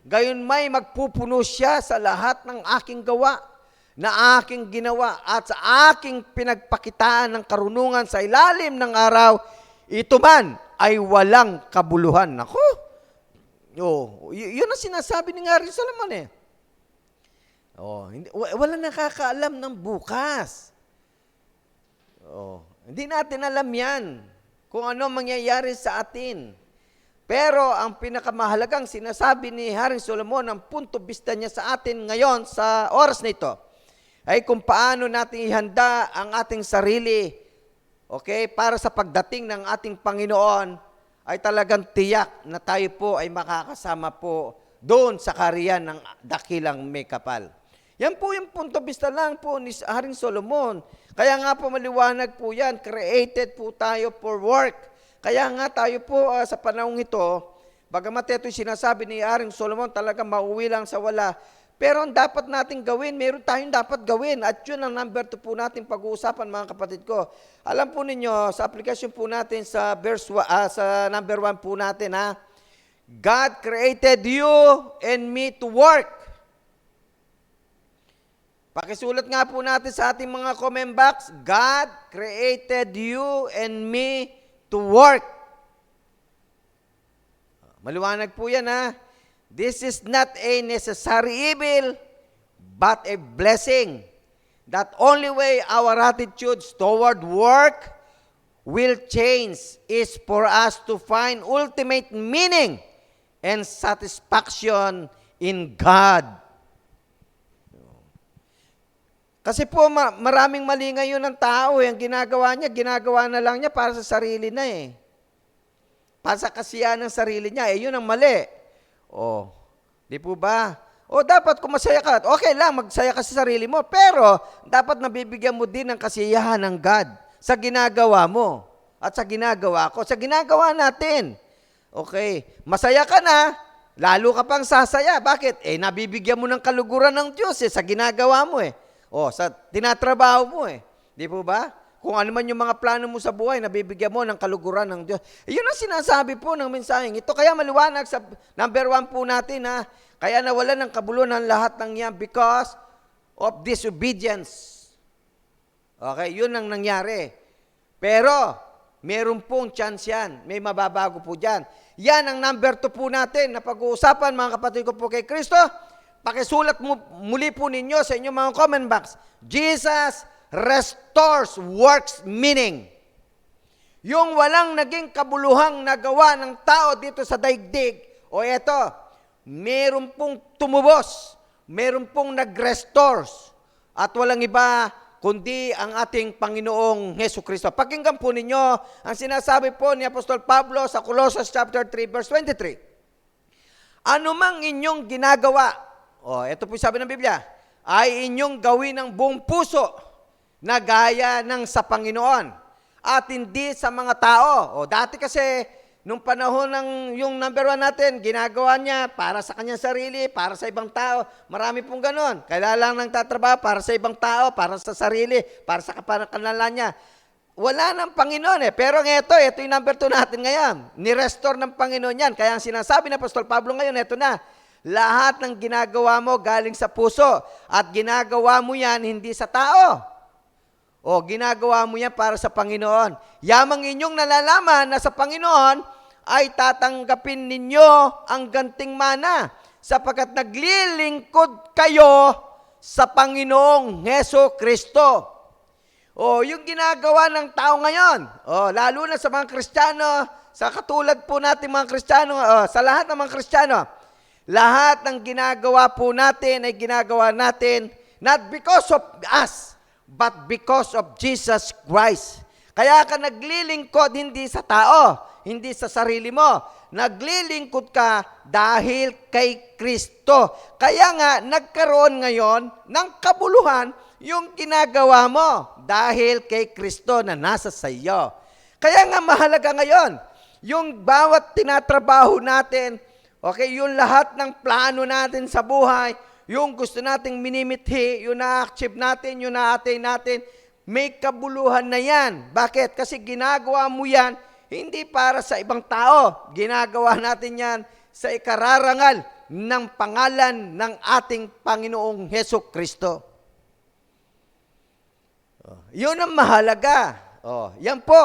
Gayon may magpupuno siya sa lahat ng aking gawa na aking ginawa at sa aking pinagpakitaan ng karunungan sa ilalim ng araw, ito man ay walang kabuluhan. Ako, yun ang sinasabi ni Hari Solomon eh. Wala nakakaalam ng bukas. Hindi natin alam yan kung ano mangyayari sa atin. Pero ang pinakamahalagang sinasabi ni Haring Solomon, ang punto bista niya sa atin ngayon sa oras na ito, ay kung paano natin ihanda ang ating sarili, okay, para sa pagdating ng ating Panginoon, ay talagang tiyak na tayo po ay makakasama po doon sa kaharian ng dakilang may kapal. Yan po yung punto bista lang po ni Haring Solomon. Kaya nga po maliwanag po yan, created po tayo for work. Kaya nga tayo po sa panahong ito, bagamat ito'y sinasabi ni Haring Solomon, talaga mauwi lang sa wala. Pero ang dapat natin gawin, meron tayong dapat gawin. At yun ang number 2 po natin pag-uusapan, mga kapatid ko. Alam po ninyo, sa aplikasyon po natin sa sa number 1 po natin, God created you and me to work. Pakisulat nga po natin sa ating mga comment box, God created you and me to work. Maliwanag po yan This is not a necessary evil, but a blessing. That only way our attitudes toward work will change is for us to find ultimate meaning and satisfaction in God. Kasi po, maraming mali ngayon ng tao. Ang ginagawa na lang niya para sa sarili na Para sa kasiyahan ng sarili niya. Yun ang mali. Di po ba? Dapat kung masaya ka, okay lang, magsaya ka sa sarili mo. Pero, dapat nabibigyan mo din ng kasiyahan ng God sa ginagawa mo. At sa ginagawa ko. Sa ginagawa natin. Okay. Masaya ka na, lalo ka pang sasaya. Bakit? Nabibigyan mo ng kaluguran ng Diyos sa ginagawa mo sa tinatrabaho mo Di po ba? Kung ano man yung mga plano mo sa buhay, nabibigyan mo ng kaluguran ng Diyos. Yun ang sinasabi po ng mensaheng ito. Kaya maliwanag sa number 1 po natin kaya nawalan ng kabuluhan ng lahat ng yan because of disobedience. Okay, yun ang nangyari. Pero, meron pong chance yan. May mababago po dyan. Yan ang number 2 po natin na pag-uusapan, mga kapatid ko po kay Kristo. Pakisulat muli po ninyo sa inyong mga comment box. Jesus restores works meaning. Yung walang naging kabuluhang nagawa ng tao dito sa daigdig, eto, meron pong tumubos, meron pong nag-restores, at walang iba kundi ang ating Panginoong Hesukristo. Pakinggan po ninyo ang sinasabi po ni Apostol Pablo sa Colossians chapter 3 verse 23. Ano mang inyong ginagawa, ito po sabi ng Biblia, ay inyong gawin ng buong puso na gaya ng sa Panginoon at hindi sa mga tao. Dati kasi nung panahon ng yung number 1 natin, ginagawa niya para sa kanyang sarili, para sa ibang tao. Marami pong ganon. Kailangan lang ng tatrabaho para sa ibang tao, para sa sarili, para sa kapanalan niya. Wala ng Panginoon Pero ito yung number 2 natin ngayon. Ni-restore ng Panginoon yan. Kaya ang sinasabi ng Apostol Pablo ngayon, ito na. Lahat ng ginagawa mo galing sa puso at ginagawa mo yan hindi sa tao. Ginagawa mo yan para sa Panginoon. Yamang inyong nalalaman na sa Panginoon ay tatanggapin ninyo ang ganting mana sapagkat naglilingkod kayo sa Panginoong Hesukristo. Yung ginagawa ng tao ngayon, lalo na sa mga Kristiyano, sa katulad po natin mga Kristiyano, sa lahat ng mga Kristiyano, lahat ng ginagawa po natin ay ginagawa natin not because of us, but because of Jesus Christ. Kaya ka naglilingkod hindi sa tao, hindi sa sarili mo. Naglilingkod ka dahil kay Kristo. Kaya nga, nagkaroon ngayon ng kabuluhan yung ginagawa mo dahil kay Kristo na nasa sa iyo. Kaya nga mahalaga ngayon, yung bawat tinatrabaho natin, yung lahat ng plano natin sa buhay, yung gusto nating minimithi, yung na-achieve natin, yung na-attain natin, may kabuluhan na yan. Bakit? Kasi ginagawa mo yan, hindi para sa ibang tao. Ginagawa natin yan sa ikararangal ng pangalan ng ating Panginoong Hesukristo. Yun ang mahalaga. Yan po,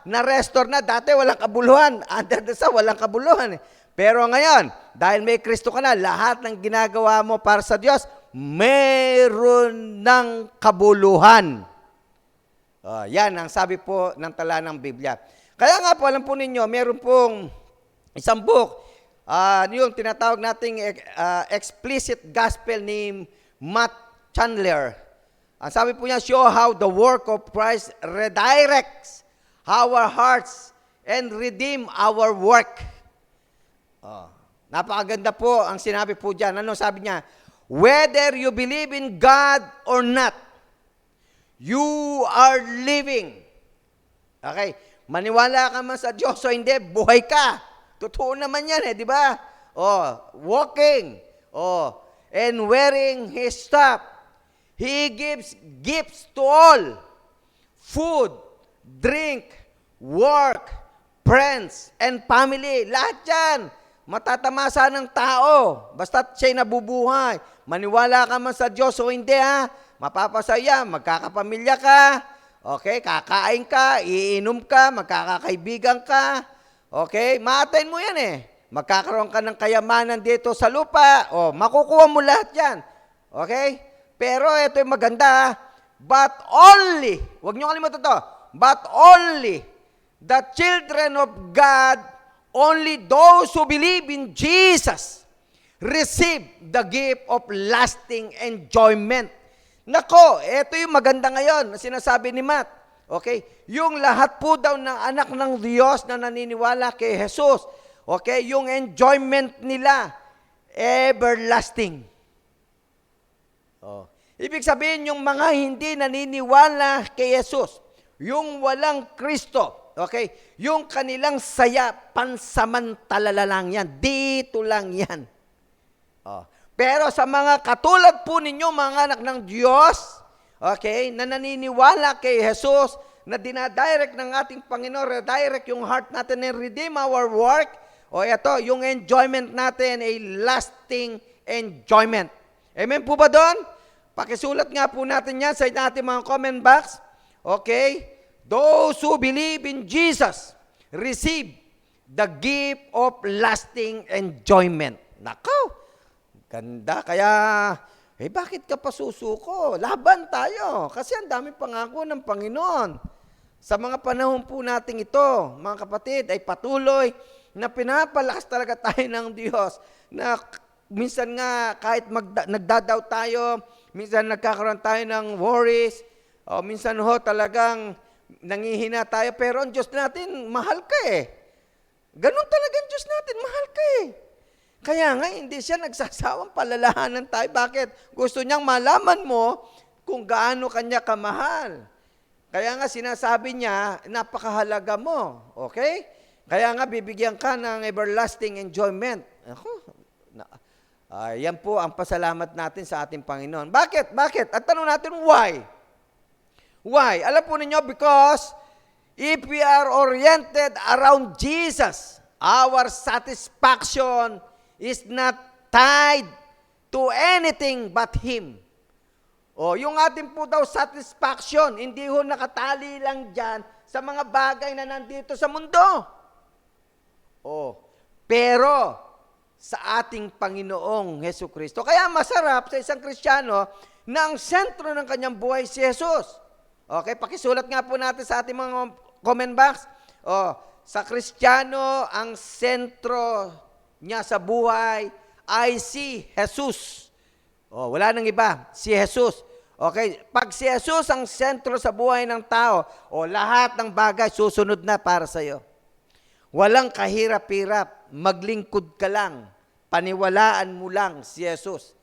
na-restore na. Dati walang kabuluhan. Under the sun, walang kabuluhan. Pero ngayon, dahil may Kristo ka na, lahat ng ginagawa mo para sa Diyos, meron ng kabuluhan. Yan ang sabi po ng tala ng Biblia. Kaya nga po, alam po ninyo, meron pong isang book, yung tinatawag nating explicit gospel ni Matt Chandler. Ang sabi po niya, show how the work of Christ redirects our hearts and redeem our work. Napakaganda po ang sinabi po dyan. Ano sabi niya? Whether you believe in God or not, you are living. Okay? Maniwala ka man sa Diyos o hindi, buhay ka. Totoo naman yan di ba? Walking. And wearing His staff. He gives gifts to all. Food, drink, work, friends, and family. Lahat yan. Matatamasa ng tao. Basta siya'y nabubuhay. Maniwala ka man sa Diyos o hindi mapapasaya, magkakapamilya ka, kakain ka, iinom ka, magkakakaibigan ka, ma-attain mo yan Magkakaroon ka ng kayamanan dito sa lupa, makukuha mo lahat yan. Pero ito yung maganda, but only, huwag niyo kalimutan to, but only the children of God, only those who believe in Jesus receive the gift of lasting enjoyment. Nako, ito yung maganda ngayon na sinasabi ni Matt. Yung lahat po daw ng anak ng Diyos na naniniwala kay Jesus, yung enjoyment nila, everlasting. Ibig sabihin, yung mga hindi naniniwala kay Jesus, yung walang Kristo, Okay? Yung kanilang saya, pansamantala lang yan. Dito lang yan. Oh. Pero sa mga katulad po ninyo, mga anak ng Diyos, okay, na naniniwala kay Jesus, na dinadirect ng ating Panginoon, redirect yung heart natin and redeem our work, o ito, yung enjoyment natin, a lasting enjoyment. Amen po ba doon? Pakisulat nga po natin yan sa ating mga comment box. Okay? Those who believe in Jesus receive the gift of lasting enjoyment. Nako, ganda. Kaya, bakit ka pa susuko? Laban tayo. Kasi ang dami pangako ng Panginoon. Sa mga panahon po natin ito, mga kapatid, ay patuloy na pinapalakas talaga tayo ng Diyos. Na minsan nga, kahit nagdadaw tayo, minsan nagkakaroon tayo ng worries, o minsan ho talagang nangihina tayo, pero ang Diyos natin, mahal ka eh. Ganun talaga ang Diyos natin, mahal ka eh. Kaya nga, hindi siya nagsasawang palalahanan tayo. Bakit? Gusto niyang malaman mo kung gaano kanya kamahal. Kaya nga, sinasabi niya, napakahalaga mo. Okay? Kaya nga, bibigyan ka ng everlasting enjoyment. Yan po ang pasalamat natin sa ating Panginoon. Bakit? Bakit? At tanong natin, why? Why? Alam po ninyo, because if we are oriented around Jesus, our satisfaction is not tied to anything but Him. O, yung ating po daw satisfaction, hindi ho nakatali lang dyan sa mga bagay na nandito sa mundo. O, pero sa ating Panginoong Hesukristo. Kaya masarap sa isang Kristiyano na ang sentro ng kanyang buhay si Jesus. Okay, pakisulat nga po natin sa ating mga comment box. Sa Kristiyano, ang sentro niya sa buhay ay si Jesus. Wala nang iba, si Jesus. Okay, pag si Jesus ang sentro sa buhay ng tao, lahat ng bagay susunod na para sa iyo. Walang kahirap-hirap, maglingkod ka lang, paniwalaan mo lang si Jesus.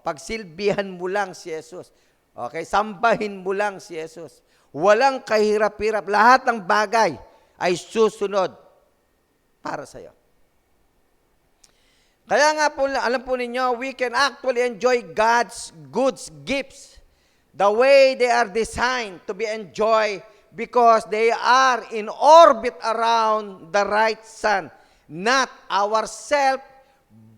Pagsilbihan mo lang si Jesus. Okay, sambahin mo lang si Jesus. Walang kahirap-hirap. Lahat ng bagay ay susunod para sa iyo. Kaya nga po, alam po ninyo, we can actually enjoy God's good gifts the way they are designed to be enjoyed because they are in orbit around the right sun. Not ourselves,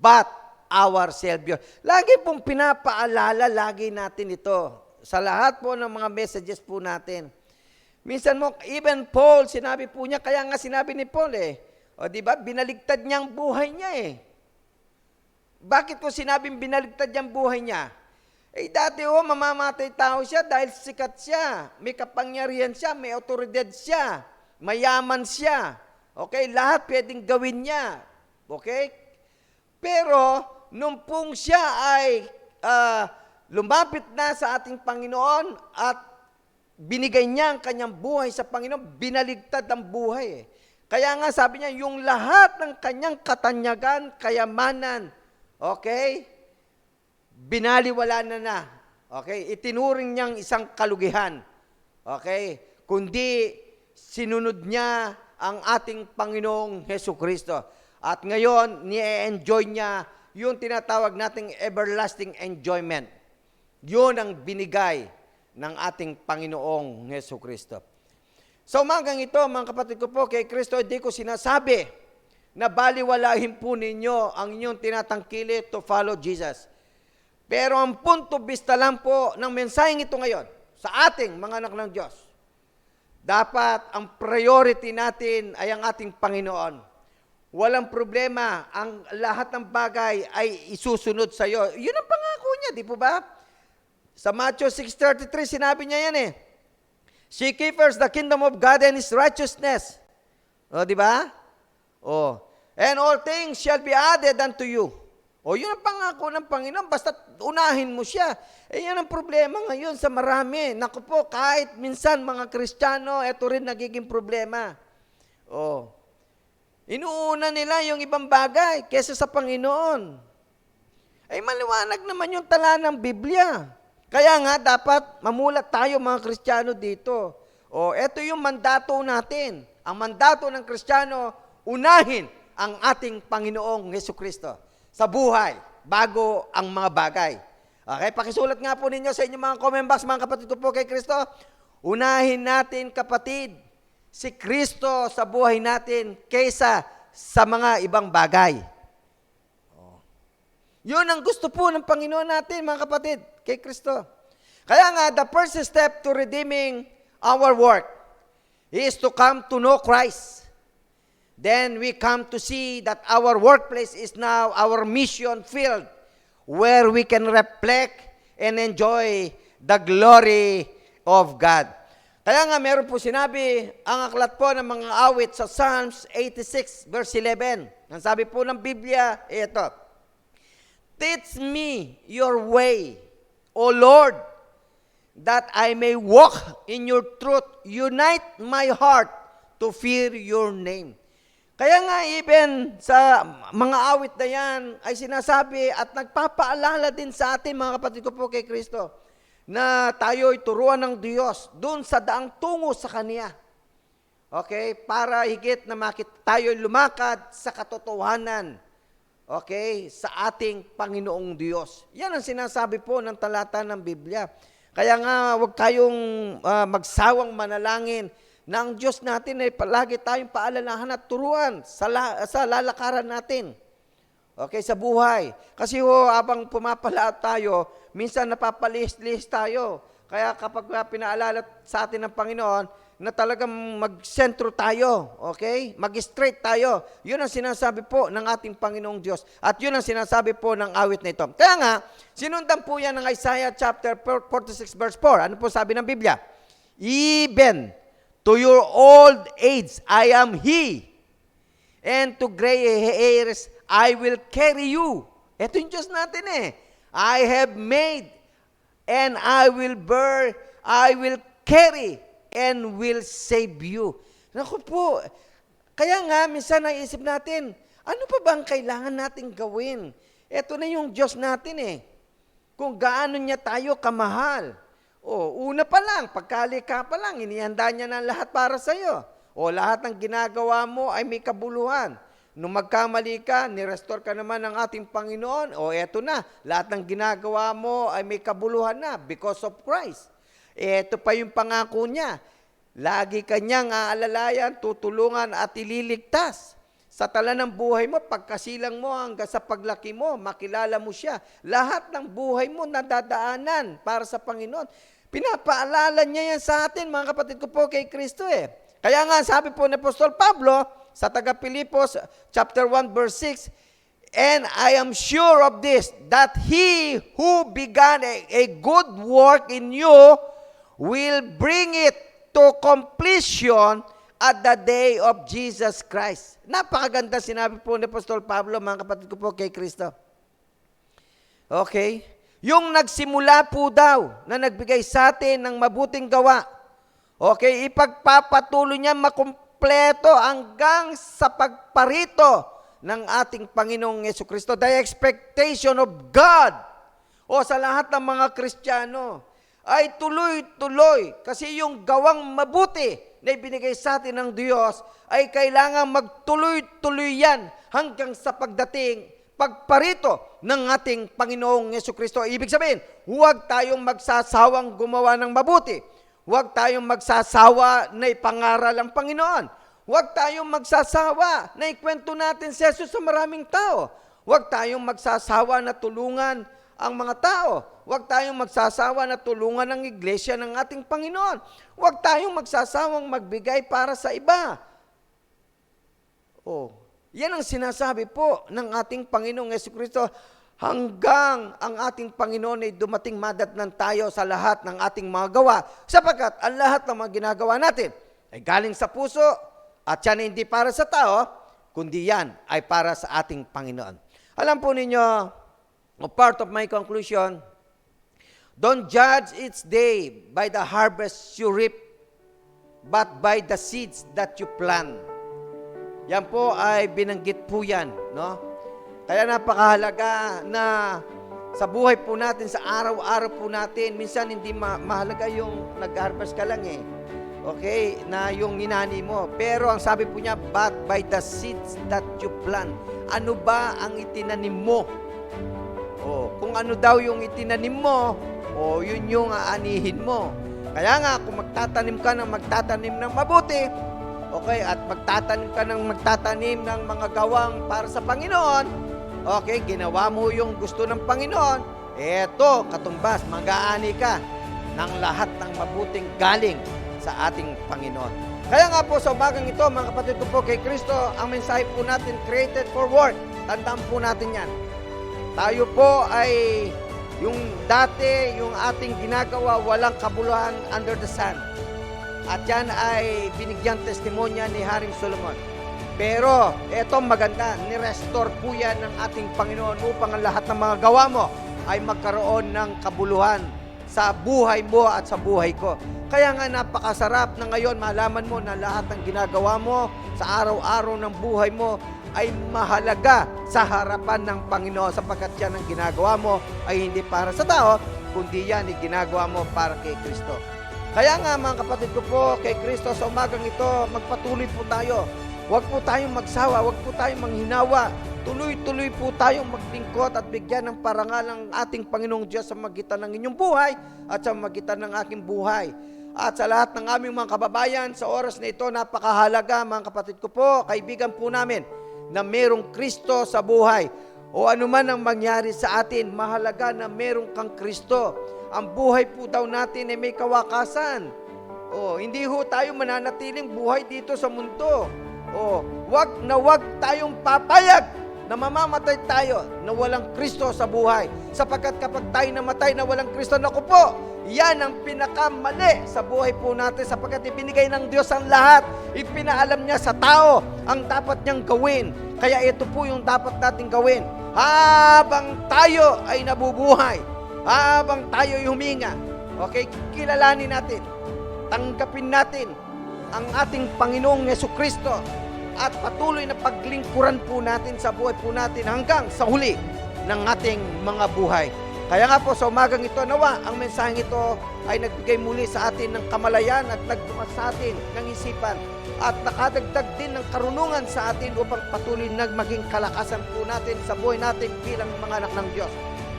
but our Savior. Lagi pong pinapaalala, lagi natin ito. Sa lahat po ng mga messages po natin. Minsan mo, even Paul, sinabi po niya, kaya nga sinabi ni Paul di ba, binaligtad niya ang buhay niya Bakit ko sinabing binaligtad niya ang buhay niya? Dati mamamatay tao siya dahil sikat siya, may kapangyarihan siya, may otoridad siya, mayaman siya. Okay, lahat pwedeng gawin niya. Okay? Pero, nung pong siya ay lumapit na sa ating Panginoon at binigay niya ang kanyang buhay sa Panginoon, binaligtad ang buhay. Kaya nga sabi niya, yung lahat ng kanyang katanyagan, kayamanan, okay, binaliwala na. Okay, itinuring niyang isang kalugihan. Okay, kundi sinunod niya ang ating Panginoong Hesukristo. At ngayon, ni-enjoy niya yung tinatawag nating everlasting enjoyment. Yun ang binigay ng ating Panginoong Hesukristo. Sa umagang ito, mga kapatid ko po, kay Kristo, hindi ko sinasabi na baliwalahin po ninyo ang inyong tinatangkili to follow Jesus. Pero ang punto bista lang po ng mensaheng ito ngayon, sa ating mga anak ng Diyos, dapat ang priority natin ay ang ating Panginoon. Walang problema, ang lahat ng bagay ay isusunod sa iyo. Yun ang pangako niya, di po ba? Sa Matthew 6:33, sinabi niya yan Seek ye first the kingdom of God and His righteousness. Di ba? And all things shall be added unto you. Yun ang pangako ng Panginoon, basta unahin mo siya. Yan ang problema ngayon sa marami. Naku po, kahit minsan mga Kristiyano, ito rin nagiging problema. Inuuna nila yung ibang bagay kesa sa Panginoon. Maliwanag naman yung tala ng Biblia. Kaya nga, dapat mamulat tayo mga Kristiyano dito. Ito yung mandato natin. ang mandato ng Kristiyano, unahin ang ating Panginoong Hesukristo sa buhay bago ang mga bagay. Okay, pakisulat nga po ninyo sa inyong mga comment box, mga kapatid ko po kay Kristo. Unahin natin, kapatid, si Kristo sa buhay natin kaysa sa mga ibang bagay. Yun ang gusto po ng Panginoon natin, mga kapatid, kay Kristo. Kaya nga, the first step to redeeming our work is to come to know Christ. Then we come to see that our workplace is now our mission field where we can reflect and enjoy the glory of God. Kaya nga meron po sinabi ang aklat po ng mga awit sa Psalms 86 verse 11. Ang sabi po ng Biblia, ito, teach me your way, O Lord, that I may walk in your truth. Unite my heart to fear your name. Kaya nga even sa mga awit na yan ay sinasabi at nagpapaalala din sa atin, mga kapatid ko po kay Kristo, na tayo'y turuan ng Diyos doon sa daang tungo sa Kanya. Okay? Para higit na tayo'y lumakad sa katotohanan. Okay? Sa ating Panginoong Diyos. Yan ang sinasabi po ng talata ng Biblia. Kaya nga, huwag kayong magsawang manalangin na ang Diyos natin ay palagi tayong paalalahan at turuan sa lalakaran natin. Okay, sa buhay. Kasi habang pumapala tayo, minsan napapalihis-lihis tayo. Kaya kapag pinaalala sa atin ng Panginoon, na talagang mag-sentro tayo, okay? Mag-straight tayo. Yun ang sinasabi po ng ating Panginoong Diyos. At yun ang sinasabi po ng awit na ito. Kaya nga, sinundan po yan ng Isaiah chapter 46 verse 4. Ano po sabi ng Biblia? Even to your old age, I am He. And to gray hairs, I will carry you. Ito yung Diyos natin eh. I have made, and I will bear, I will carry, and will save you. Naku po, kaya nga, minsan naisip natin, ano pa ba ang kailangan natin gawin? Ito na yung Diyos natin eh. Kung gaano niya tayo kamahal. O, una pa lang, pagkalika pa lang, inihanda niya na lahat para sa'yo. O, lahat ng ginagawa mo ay may kabuluhan. Nung magkamali ka, nirestore ka naman ng ating Panginoon. O, eto na, lahat ng ginagawa mo ay may kabuluhan na because of Christ. Ito pa yung pangako niya. Lagi kanyang aalalayan, tutulungan at ililigtas. Sa tala ng buhay mo, pagkasilang mo hanggang sa paglaki mo, makilala mo siya. Lahat ng buhay mo nadadaanan para sa Panginoon. Pinapaalala niya yan sa atin, mga kapatid ko po kay Kristo eh. Kaya nga, sabi po ni Apostol Pablo, sa taga-Pilipos, chapter 1, verse 6, and I am sure of this, that He who began a good work in you will bring it to completion at the day of Jesus Christ. Napakaganda sinabi po ni Apostol Pablo, mga kapatid ko po kay Kristo. Okay? Yung nagsimula po daw na nagbigay sa atin ng mabuting gawa, okay, ipagpapatuloy niya makumpleto hanggang sa pagparito ng ating Panginoong Jesucristo. The expectation of God o sa lahat ng mga Kristiyano ay tuloy-tuloy kasi yung gawang mabuti na ibinigay sa atin ng Diyos ay kailangan magtuloy-tuloy yan hanggang sa pagparito ng ating Panginoong Jesucristo. Ibig sabihin, huwag tayong magsasawang gumawa ng mabuti. Huwag tayong magsasawa na ipangaral ang Panginoon. Huwag tayong magsasawa na ikwento natin si Jesus sa maraming tao. Huwag tayong magsasawa na tulungan ang mga tao. Huwag tayong magsasawa na tulungan ang iglesia ng ating Panginoon. Huwag tayong magsasawang magbigay para sa iba. Oh, yan ang sinasabi po ng ating Panginoong Jesucristo hanggang ang ating Panginoon ay dumating madatnan tayo sa lahat ng ating mga gawa sapagkat ang lahat ng mga ginagawa natin ay galing sa puso at yan ay hindi para sa tao, kundi yan ay para sa ating Panginoon. Alam po ninyo, part of my conclusion, don't judge each day by the harvest you reap, but by the seeds that you plant. Yan po ay binanggit po yan, no? Kaya napakahalaga na sa buhay po natin, sa araw-araw po natin, minsan hindi mahalaga yung nag-harvest ka lang eh. Okay, na yung inani mo. Pero ang sabi po niya, but by the seeds that you plant. Ano ba ang itinanim mo? Kung ano daw yung itinanim mo, yun yung aanihin mo. Kaya nga, kung magtatanim ka ng mabuti, okay, at magtatanim ng mga gawang para sa Panginoon, okay, ginawa mo yung gusto ng Panginoon, eto, katumbas, mag-aani ka ng lahat ng mabuting galing sa ating Panginoon. Kaya nga po sa umagang ito, mga kapatid ko po kay Kristo, ang mensahe po natin, created for work. Tandaan po natin yan. Tayo po ay yung dati, yung ating ginagawa, walang kabuluhan under the sun. At yan ay binigyan testimonya ni Haring Solomon. Pero eto maganda, ni-restore po yan ng ating Panginoon upang ang lahat ng mga gawa mo ay magkaroon ng kabuluhan sa buhay mo at sa buhay ko. Kaya nga napakasarap na ngayon malaman mo na lahat ng ginagawa mo sa araw-araw ng buhay mo ay mahalaga sa harapan ng Panginoon sapagkat yan ang ginagawa mo ay hindi para sa tao, kundi yan ay ginagawa mo para kay Kristo. Kaya nga mga kapatid ko po kay Kristo sa umagang ito, magpatuloy po tayo. Huwag po tayong magsawa, huwag po tayong manghinawa. Tuloy-tuloy po tayong maglingkod at bigyan ng parangal ng ating Panginoong Diyos sa magitan ng inyong buhay at sa magitan ng aking buhay. At sa lahat ng aming mga kababayan, sa oras na ito, napakahalaga mga kapatid ko po, kaibigan po namin, na merong Kristo sa buhay. O anuman ang mangyari sa atin, mahalaga na merong kang Kristo. Ang buhay po daw natin ay may kawakasan. Hindi ho tayo mananatiling buhay dito sa mundo. Wag tayong papayag na mamamatay tayo na walang Kristo sa buhay. Sapagkat kapag tayo namatay na walang Kristo, naku po, yan ang pinakamali sa buhay po natin sapagkat ibinigay ng Diyos ang lahat. Ipinaalam niya sa tao ang dapat niyang gawin. Kaya ito po yung dapat nating gawin. Habang tayo ay nabubuhay, habang tayo ay huminga, okay, kilalanin natin, tanggapin natin ang ating Panginoong Jesucristo at patuloy na paglingkuran po natin sa buhay po natin hanggang sa huli ng ating mga buhay. Kaya nga po sa umagang ito, nawa ang mensaheng ito ay nagbigay muli sa atin ng kamalayan at nagbukas sa atin ng isipan at nakadagdag din ng karunungan sa atin upang patuloy na maging kalakasan po natin sa buhay natin bilang mga anak ng Diyos.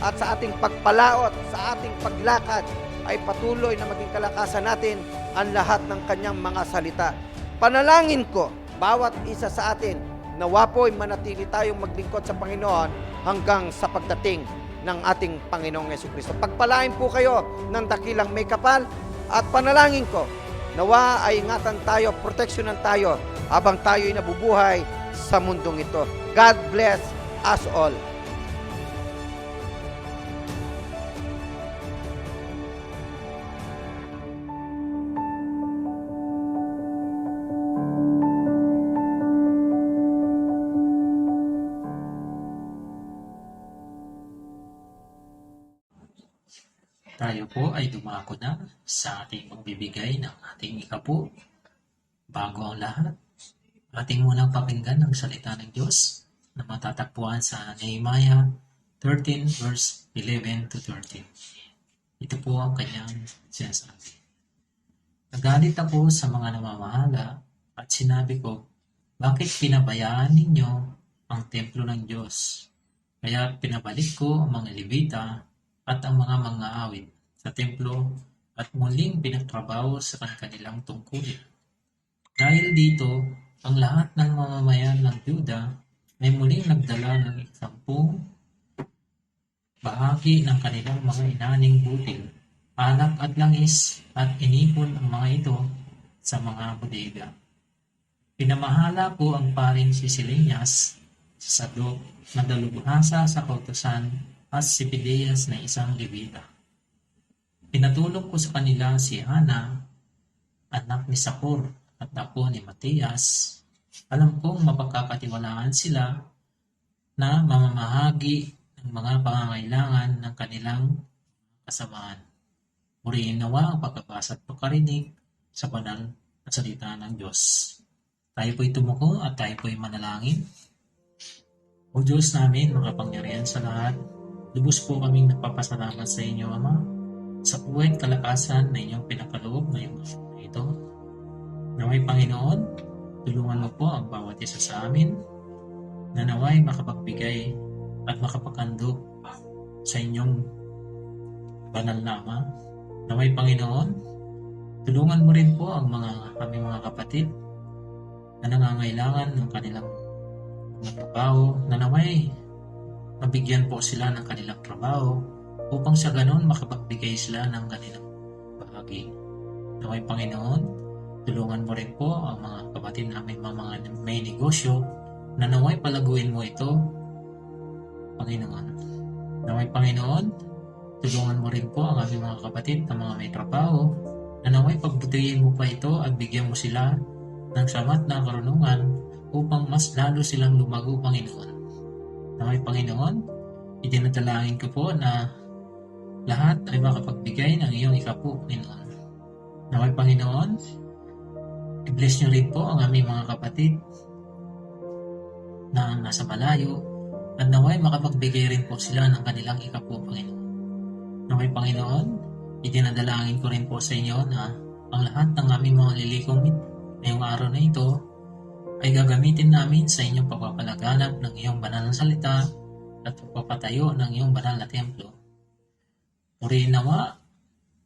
At sa ating pagpalaot, sa ating paglakad, ay patuloy na maging kalakasan natin ang lahat ng kanyang mga salita. Panalangin ko, bawat isa sa atin, nawa po'y manatili tayong maglingkod sa Panginoon hanggang sa pagdating ng ating Panginoong Jesucristo. Pagpalain po kayo ng dakilang may kapal at panalangin ko, nawa ay ingatan tayo, proteksyonan tayo habang tayo'y nabubuhay sa mundong ito. God bless us all. Tayo po ay dumako na sa ating magbibigay ng ating ikapu. Bago ang lahat, ating munang pakinggan ang salita ng Diyos na matatagpuan sa Nehemiah 13 verse 11 to 13. Ito po ang kanyang sinasabi. Nagalit ako sa mga namamahala at sinabi ko, bakit pinabayaan ninyo ang templo ng Diyos? Kaya pinabalik ko ang mga Levita at ang mga awit sa templo at muling pinagtrabaho sa kanilang tungkulin. Dahil dito, ang lahat ng mamamayan ng Juda ay muling nagdala ng 10 bahagi ng kanilang mga inaning butil, anak at langis at inipon ang mga ito sa mga bodega. Pinamahala ko ang paring si Silenias sa Sadok na dalubhasa sa kautusan at si Pideas na isang Levita. Pinatulong ko sa kanila si Hana, anak ni Sakor at apo ni Matias. Alam kong mapagkakatiwalaan sila na mamamahagi ng mga pangangailangan ng kanilang kasamaan. Muriin nawa ang pagkabasa at pagkarinig sa banal na salita ng Diyos. Tayo po'y tumuko at tayo po'y manalangin. O Diyos namin, makapangyarihan sa lahat, lubos po kaming nagpapasalamat sa inyo, Ama, sa buhay at kalakasan na inyong pinakaloob ngayong araw na ito. Naway Panginoon, tulungan mo po ang bawat isa sa amin na naway makapagbigay at makapaghandog sa inyong banal na Ama. Naway Panginoon, tulungan mo rin po ang aming mga kapatid na nangangailangan ng kanilang mga trabaho, na naway mabigyan po sila ng kanilang trabaho upang sa ganon makapagbigay sila ng kanilang bahagi. Naway Panginoon, tulungan mo rin po ang mga kapatid namin mga may negosyo na naway palaguin mo ito, Panginoon. Naway Panginoon, tulungan mo rin po ang aming mga kapatid na mga may trabaho na naway pagbutihin mo pa ito at bigyan mo sila ng samat na karunungan upang mas lalo silang lumago, Panginoon. Naway Panginoon, idinadalangin ko po na lahat ay makapagbigay ng iyong ikapu, Panginoon. Naway Panginoon, i-bless niyo rin po ang aming mga kapatid na nasa malayo at naway makapagbigay rin po sila ng kanilang ikapu, Panginoon. Naway Panginoon, idinadalangin ko rin po sa inyo na ang lahat ng aming mga lilikomit ngayong araw na ito ay gagamitin namin sa inyong pagpapalaganap ng iyong banal na salita at pagpapatayo ng iyong banal na templo. Purihin nawa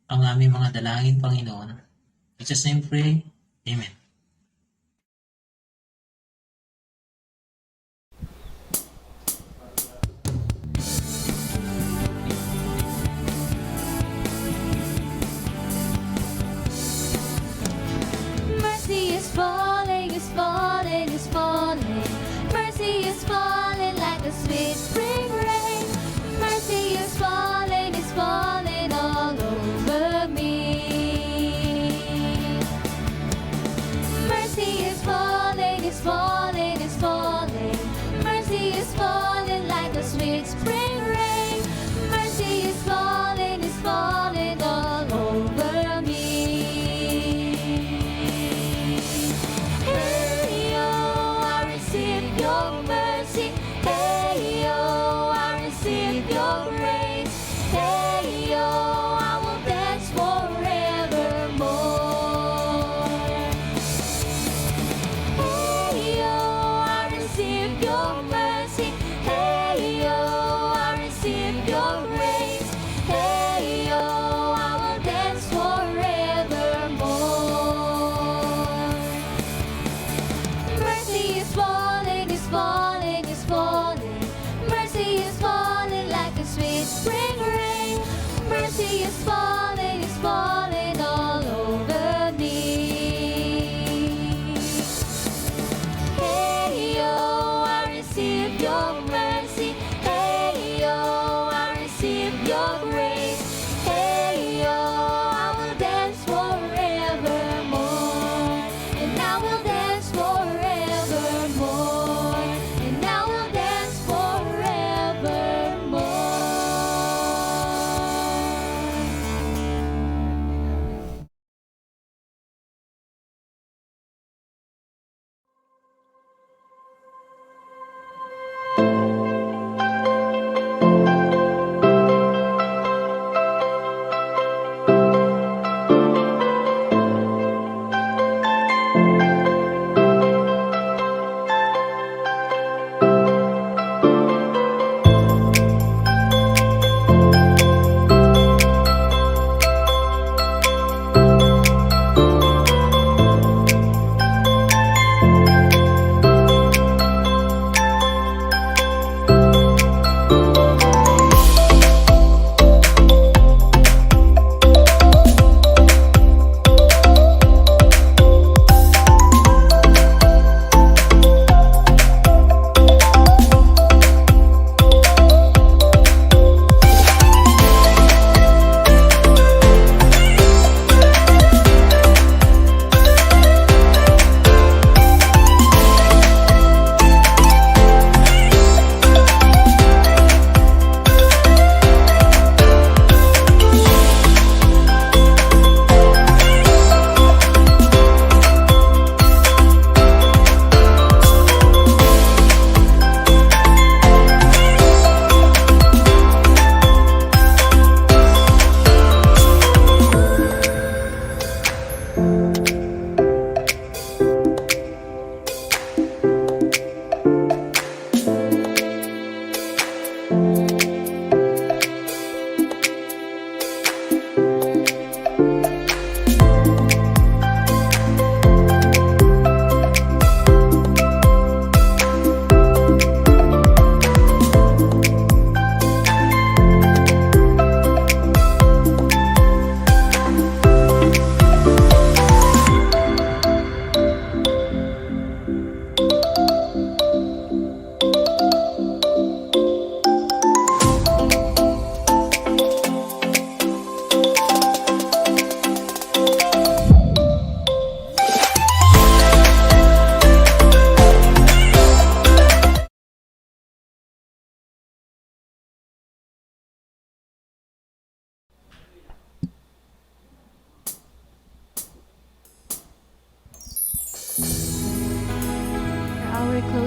ang aming mga dalangin, Panginoon. In Jesus' name pray. Amen. Mercy is falling, is falling, is falling. Mercy is falling like a sweet spring rain. Mercy is falling all over me. Mercy is falling, is falling, is falling. Mercy is falling like a sweet spring rain. Mercy is falling all over me. Hey yo, I receive your mercy. Hey yo, I receive your grace. Hey yo, I will dance forevermore. Hey yo, I receive your mercy. Hey yo, I receive your grace. Hey yo, I will dance forevermore. Mercy is falling, is falling, is falling. Mercy is falling like a sweet spring rain. Mercy is falling all over me. Hey yo, I receive your mercy. Hey yo, I receive your grace. Hey yo, I will dance forevermore. And I will dance forevermore. And I will dance forevermore.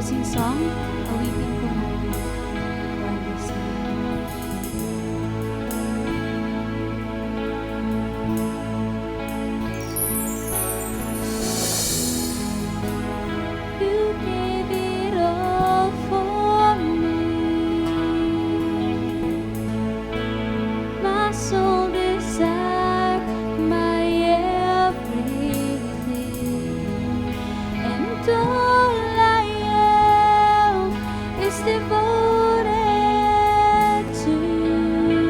closing song, awitin po natin. Wonders. You gave it all for me. My soul desire, my everything, and all I am is devoted to you.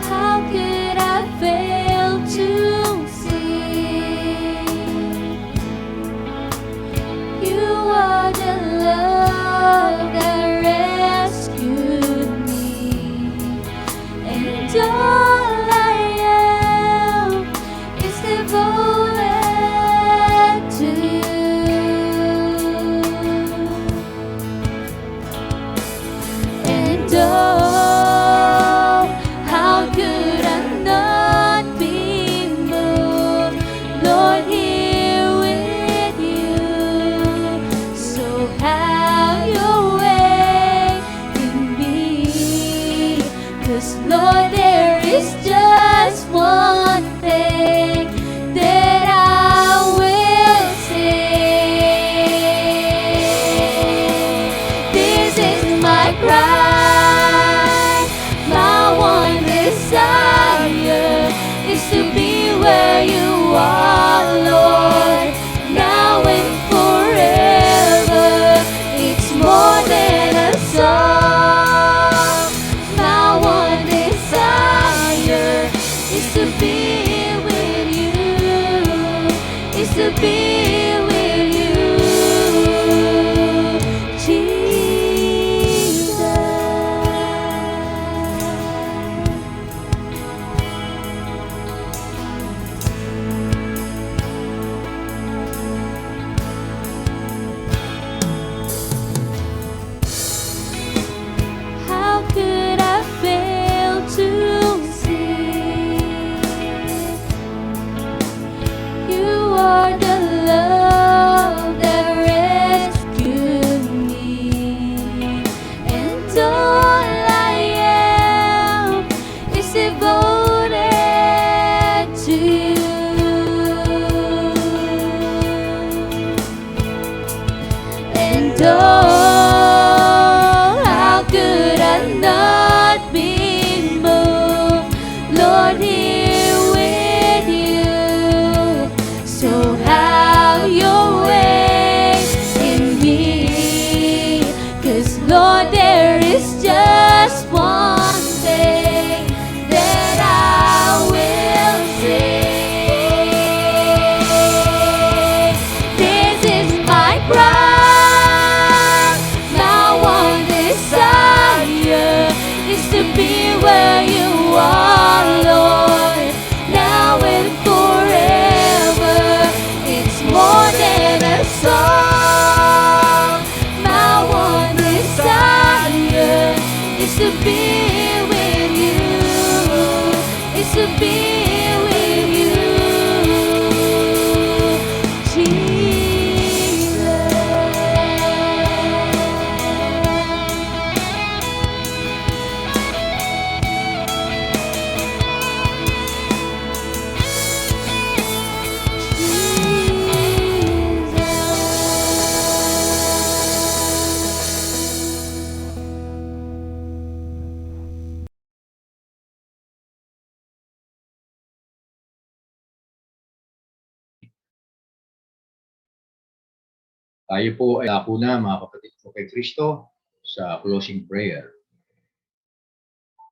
How could I fail to see you are the love that rescued me, and all I am is devoted to you. And oh, how could I not be moved, Lord, here with you? So have your way in me, 'cause Lord, there is just one thing that I will say. This is my cry, my one desire is to be where you are, Lord, now and forever. It's more than a song. My one desire is to be with you, is to be with you, Jesus. How could I fail to see you are the love that rescued me, and all I am is devoted to you. And oh, how could I not be moved, Lord, here with you? So have your way in me, 'cause Lord, there is just one thing that I will say. This is my cry, my one desire is to be where you are, Lord, now and forever. It's more than a song. My one desire is to be with you, is to be with you, Tayo po ay ako na mga kapatid ko kay Kristo sa closing prayer.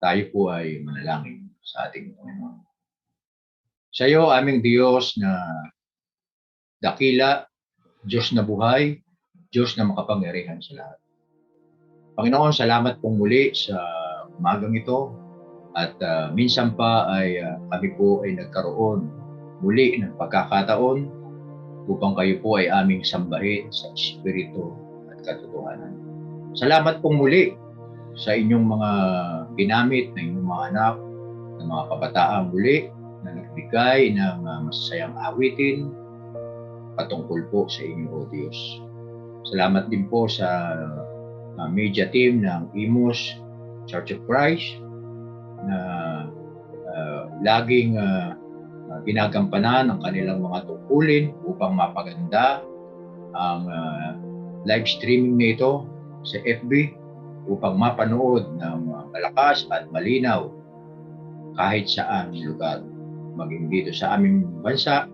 Tayo po ay manalangin sa ating Panginoon. Sa iyo, aming Diyos na dakila, Diyos na buhay, Diyos na makapangyarihan sa lahat. Panginoon, salamat pong muli sa umagang ito at minsan pa ay kami po ay nagkaroon muli ng pagkakataon upang kayo po ay aming sambahin sa Espiritu at katotohanan. Salamat pong muli sa inyong mga ginamit na inyong mga anak, na mga kabataan muli na nagbigay ng masasayang awitin patungkol po sa inyo, O Diyos. Salamat din po sa media team ng Imus Church of Christ na laging ginagampanan ang kanilang mga tungkulin upang mapaganda ang live streaming nito sa FB upang mapanood ng malakas at malinaw kahit saan lugar, maging dito sa aming bansa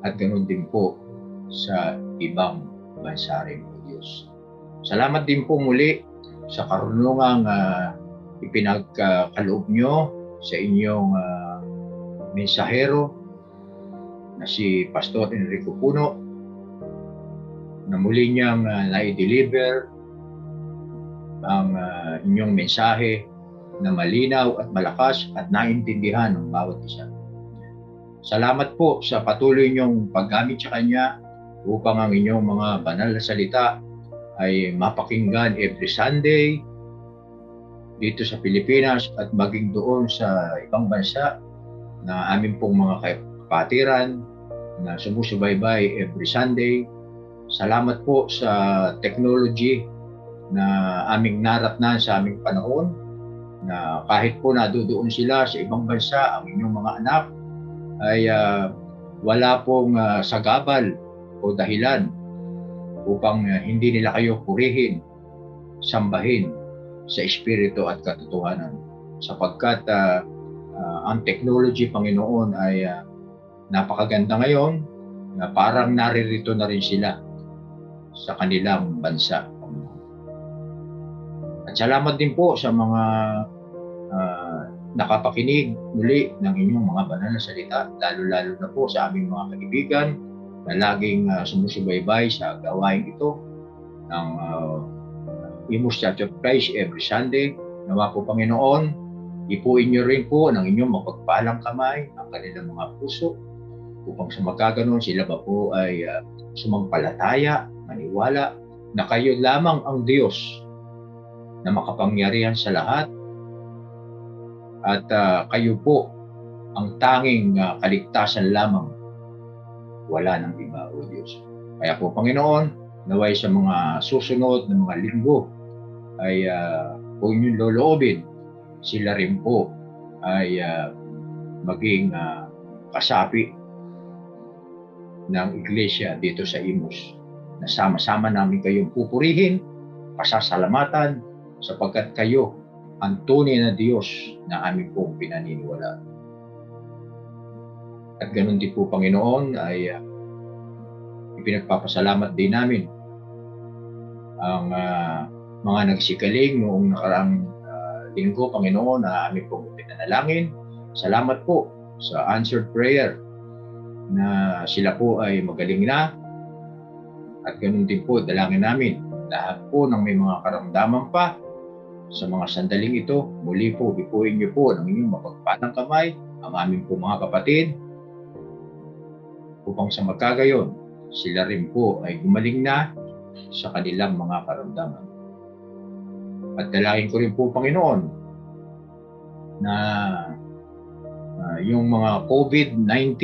at ganoon din po sa ibang bansa rin, O Diyos. Salamat din po muli sa karunungang ipinagkaloob nyo sa inyong mensahero na si Pastor Enrico Puno, na muli niyang na-deliver ang inyong mensahe na malinaw at malakas at naintindihan ng bawat isa. Salamat po sa patuloy niyong paggamit sa Kanya upang ang inyong mga banal na salita ay mapakinggan every Sunday dito sa Pilipinas at maging doon sa ibang bansa na amin pong mga kapatiran na sumusubaybay every Sunday. Salamat po sa technology na aming naratnan sa aming panahon, na kahit po nadudoon sila sa ibang bansa, ang inyong mga anak ay wala pong sagabal o dahilan upang hindi nila kayo purihin, sambahin sa espiritu at katotohanan. Sapagkat ang technology, Panginoon, ay napakaganda ngayon na parang naririto na rin sila sa kanilang bansa. At salamat din po sa mga nakapakinig muli ng inyong mga banal na salita, lalo-lalo na po sa aming mga kaibigan na laging sumusubaybay sa gawain ito ng Imus Church of Christ every Sunday. Nawa po, Panginoon, ipuin niyo rin po ng inyong mapagpalang kamay ang kanilang mga puso upang sa magkaganon sila ba po ay sumampalataya, maniwala na kayo lamang ang Diyos na makapangyarihan sa lahat at kayo po ang tanging kaligtasan lamang, wala nang iba, O Diyos. Kaya po, Panginoon, naway sa mga susunod na mga linggo ay po inyong loloobin, sila rin po ay maging kasapi ng iglesia dito sa Imus. Na sama-sama namin kayong pupurihin, pasasalamatan, sapagkat kayo ang tunay na Diyos na aming pong pinaniniwalaan. At ganun din po, Panginoon, ay ipinagpapasalamat din namin ang mga nagsikaling noong nakaraang linggo, Panginoon, na aming pong pinanalangin. Salamat po sa answered prayer na sila po ay magaling na. At ganun din po, dalangin namin lahat po ng may mga karamdaman pa sa mga sandaling ito. Muli po, ipuin niyo po ng inyong mapagpalang kamay ang aming po mga kapatid upang sa magkagayon, sila rin po ay gumaling na sa kanilang mga karamdaman. At dalangin ko rin po, Panginoon, na yung mga COVID-19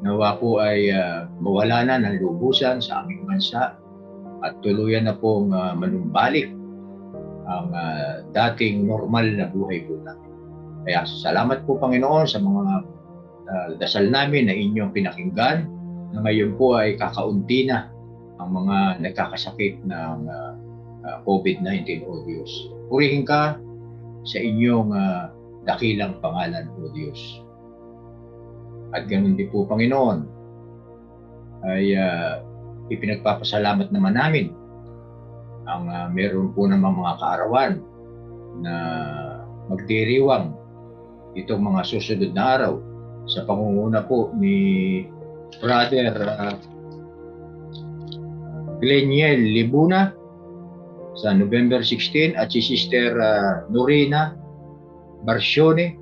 nawa po ay mawala na ng lubusan sa aming bansa at tuluyan na pong manumbalik ang dating normal na buhay po natin. Kaya salamat po, Panginoon, sa mga dasal namin na inyong pinakinggan, na ngayon po ay kakaunti na ang mga nagkakasakit ng COVID-19, O Diyos. Purihin ka sa inyong dakilang pangalan, O Diyos. At ganun din po, Panginoon, ay ipinagpapasalamat naman namin ang meron po naman mga kaarawan na magdiriwang itong mga susunod na araw sa pangunguna po ni Brother Gleniel Libuna sa November 16 at si Sister Norina Barcione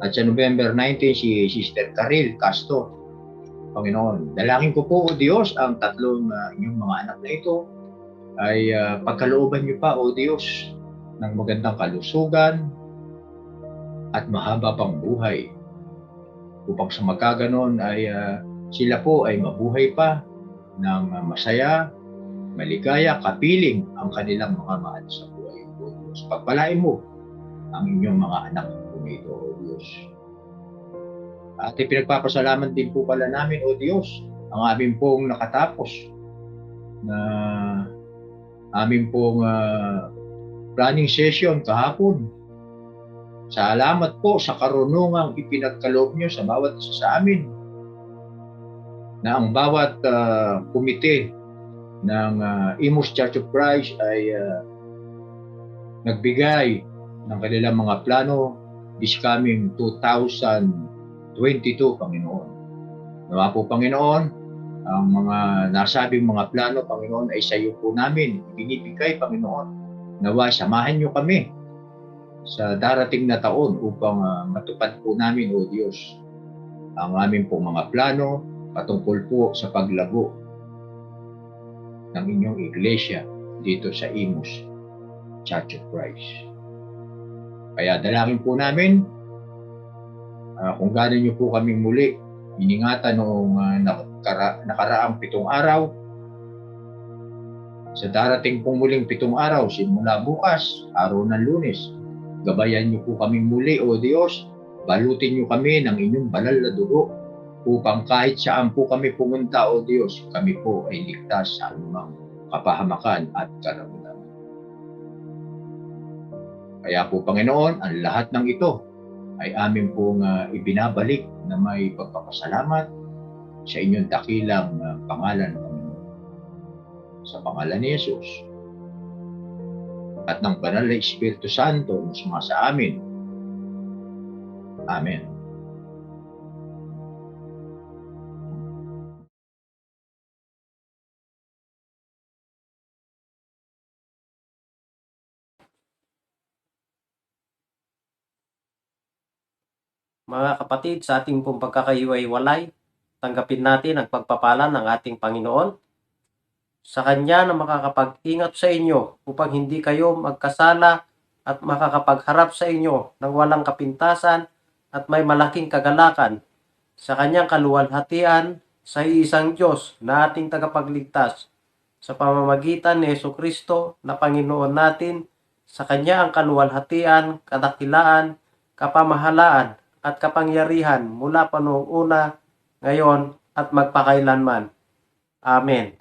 at sa November 19 si Sister Caril Castro. Panginoon, dalangin ko po, O Diyos, ang tatlong inyong mga anak na ito ay pagkalooban niyo pa, O Diyos, ng magandang kalusugan at mahaba pang buhay upang sa magkaganon ay sila po ay mabuhay pa ng masaya, maligaya, kapiling ang kanilang mga mahal sa buhay. O Diyos, pagpalain mo ang inyong mga anak kumito, O Diyos. At pinagpapasalamat din po pala namin, O Diyos, ang amin pong nakatapos na amin pong planning session kahapon. Salamat po sa karunungang ipinagkaloob nyo sa bawat isa sa amin na ang bawat komite ng Imus Church of Christ ay nagbigay ng kanilang mga plano this coming 2022, Panginoon. Nawa po, Panginoon, ang mga nasabing mga plano, Panginoon, ay sa iyo po namin binibigay, Panginoon. Nawa, samahan niyo kami sa darating na taon upang matupad po namin, O Diyos, ang aming pong mga plano patungkol po sa paglago ng inyong iglesia dito sa Imus Church of Christ. Kaya dalangin po namin kung gano'n niyo po kaming muli iningatan noong nakaraang 7 araw. Sa darating pong muling 7 araw, simula bukas, araw ng Lunes, gabayan niyo po kaming muli, O Diyos. Balutin niyo kami ng inyong banal na dugo upang kahit saan po kami pumunta, O Diyos, kami po ay ligtas sa anumang kapahamakan at karamdaman. Kaya po, Panginoon, ang lahat ng ito ay amin pong ibinabalik na may pagpapasalamat sa inyong dakilang pangalan, Panginoon. Sa pangalan ni Jesus at ng banal na Espiritu Santo na sumasa amin. Amen. Mga kapatid, sa ating pong pagkakahiwa-hiwalay, tanggapin natin ang pagpapala ng ating Panginoon sa Kanya na makakapag-ingat sa inyo upang hindi kayo magkasala at makakapagharap sa inyo ng walang kapintasan at may malaking kagalakan sa Kanyang kaluwalhatian sa iisang Diyos na ating tagapagligtas sa pamamagitan ni Jesucristo na Panginoon natin. Sa Kanya ang kaluwalhatian, kadakilaan, kapamahalaan at kapangyarihan mula pa noong una, ngayon at magpakailanman. Amen.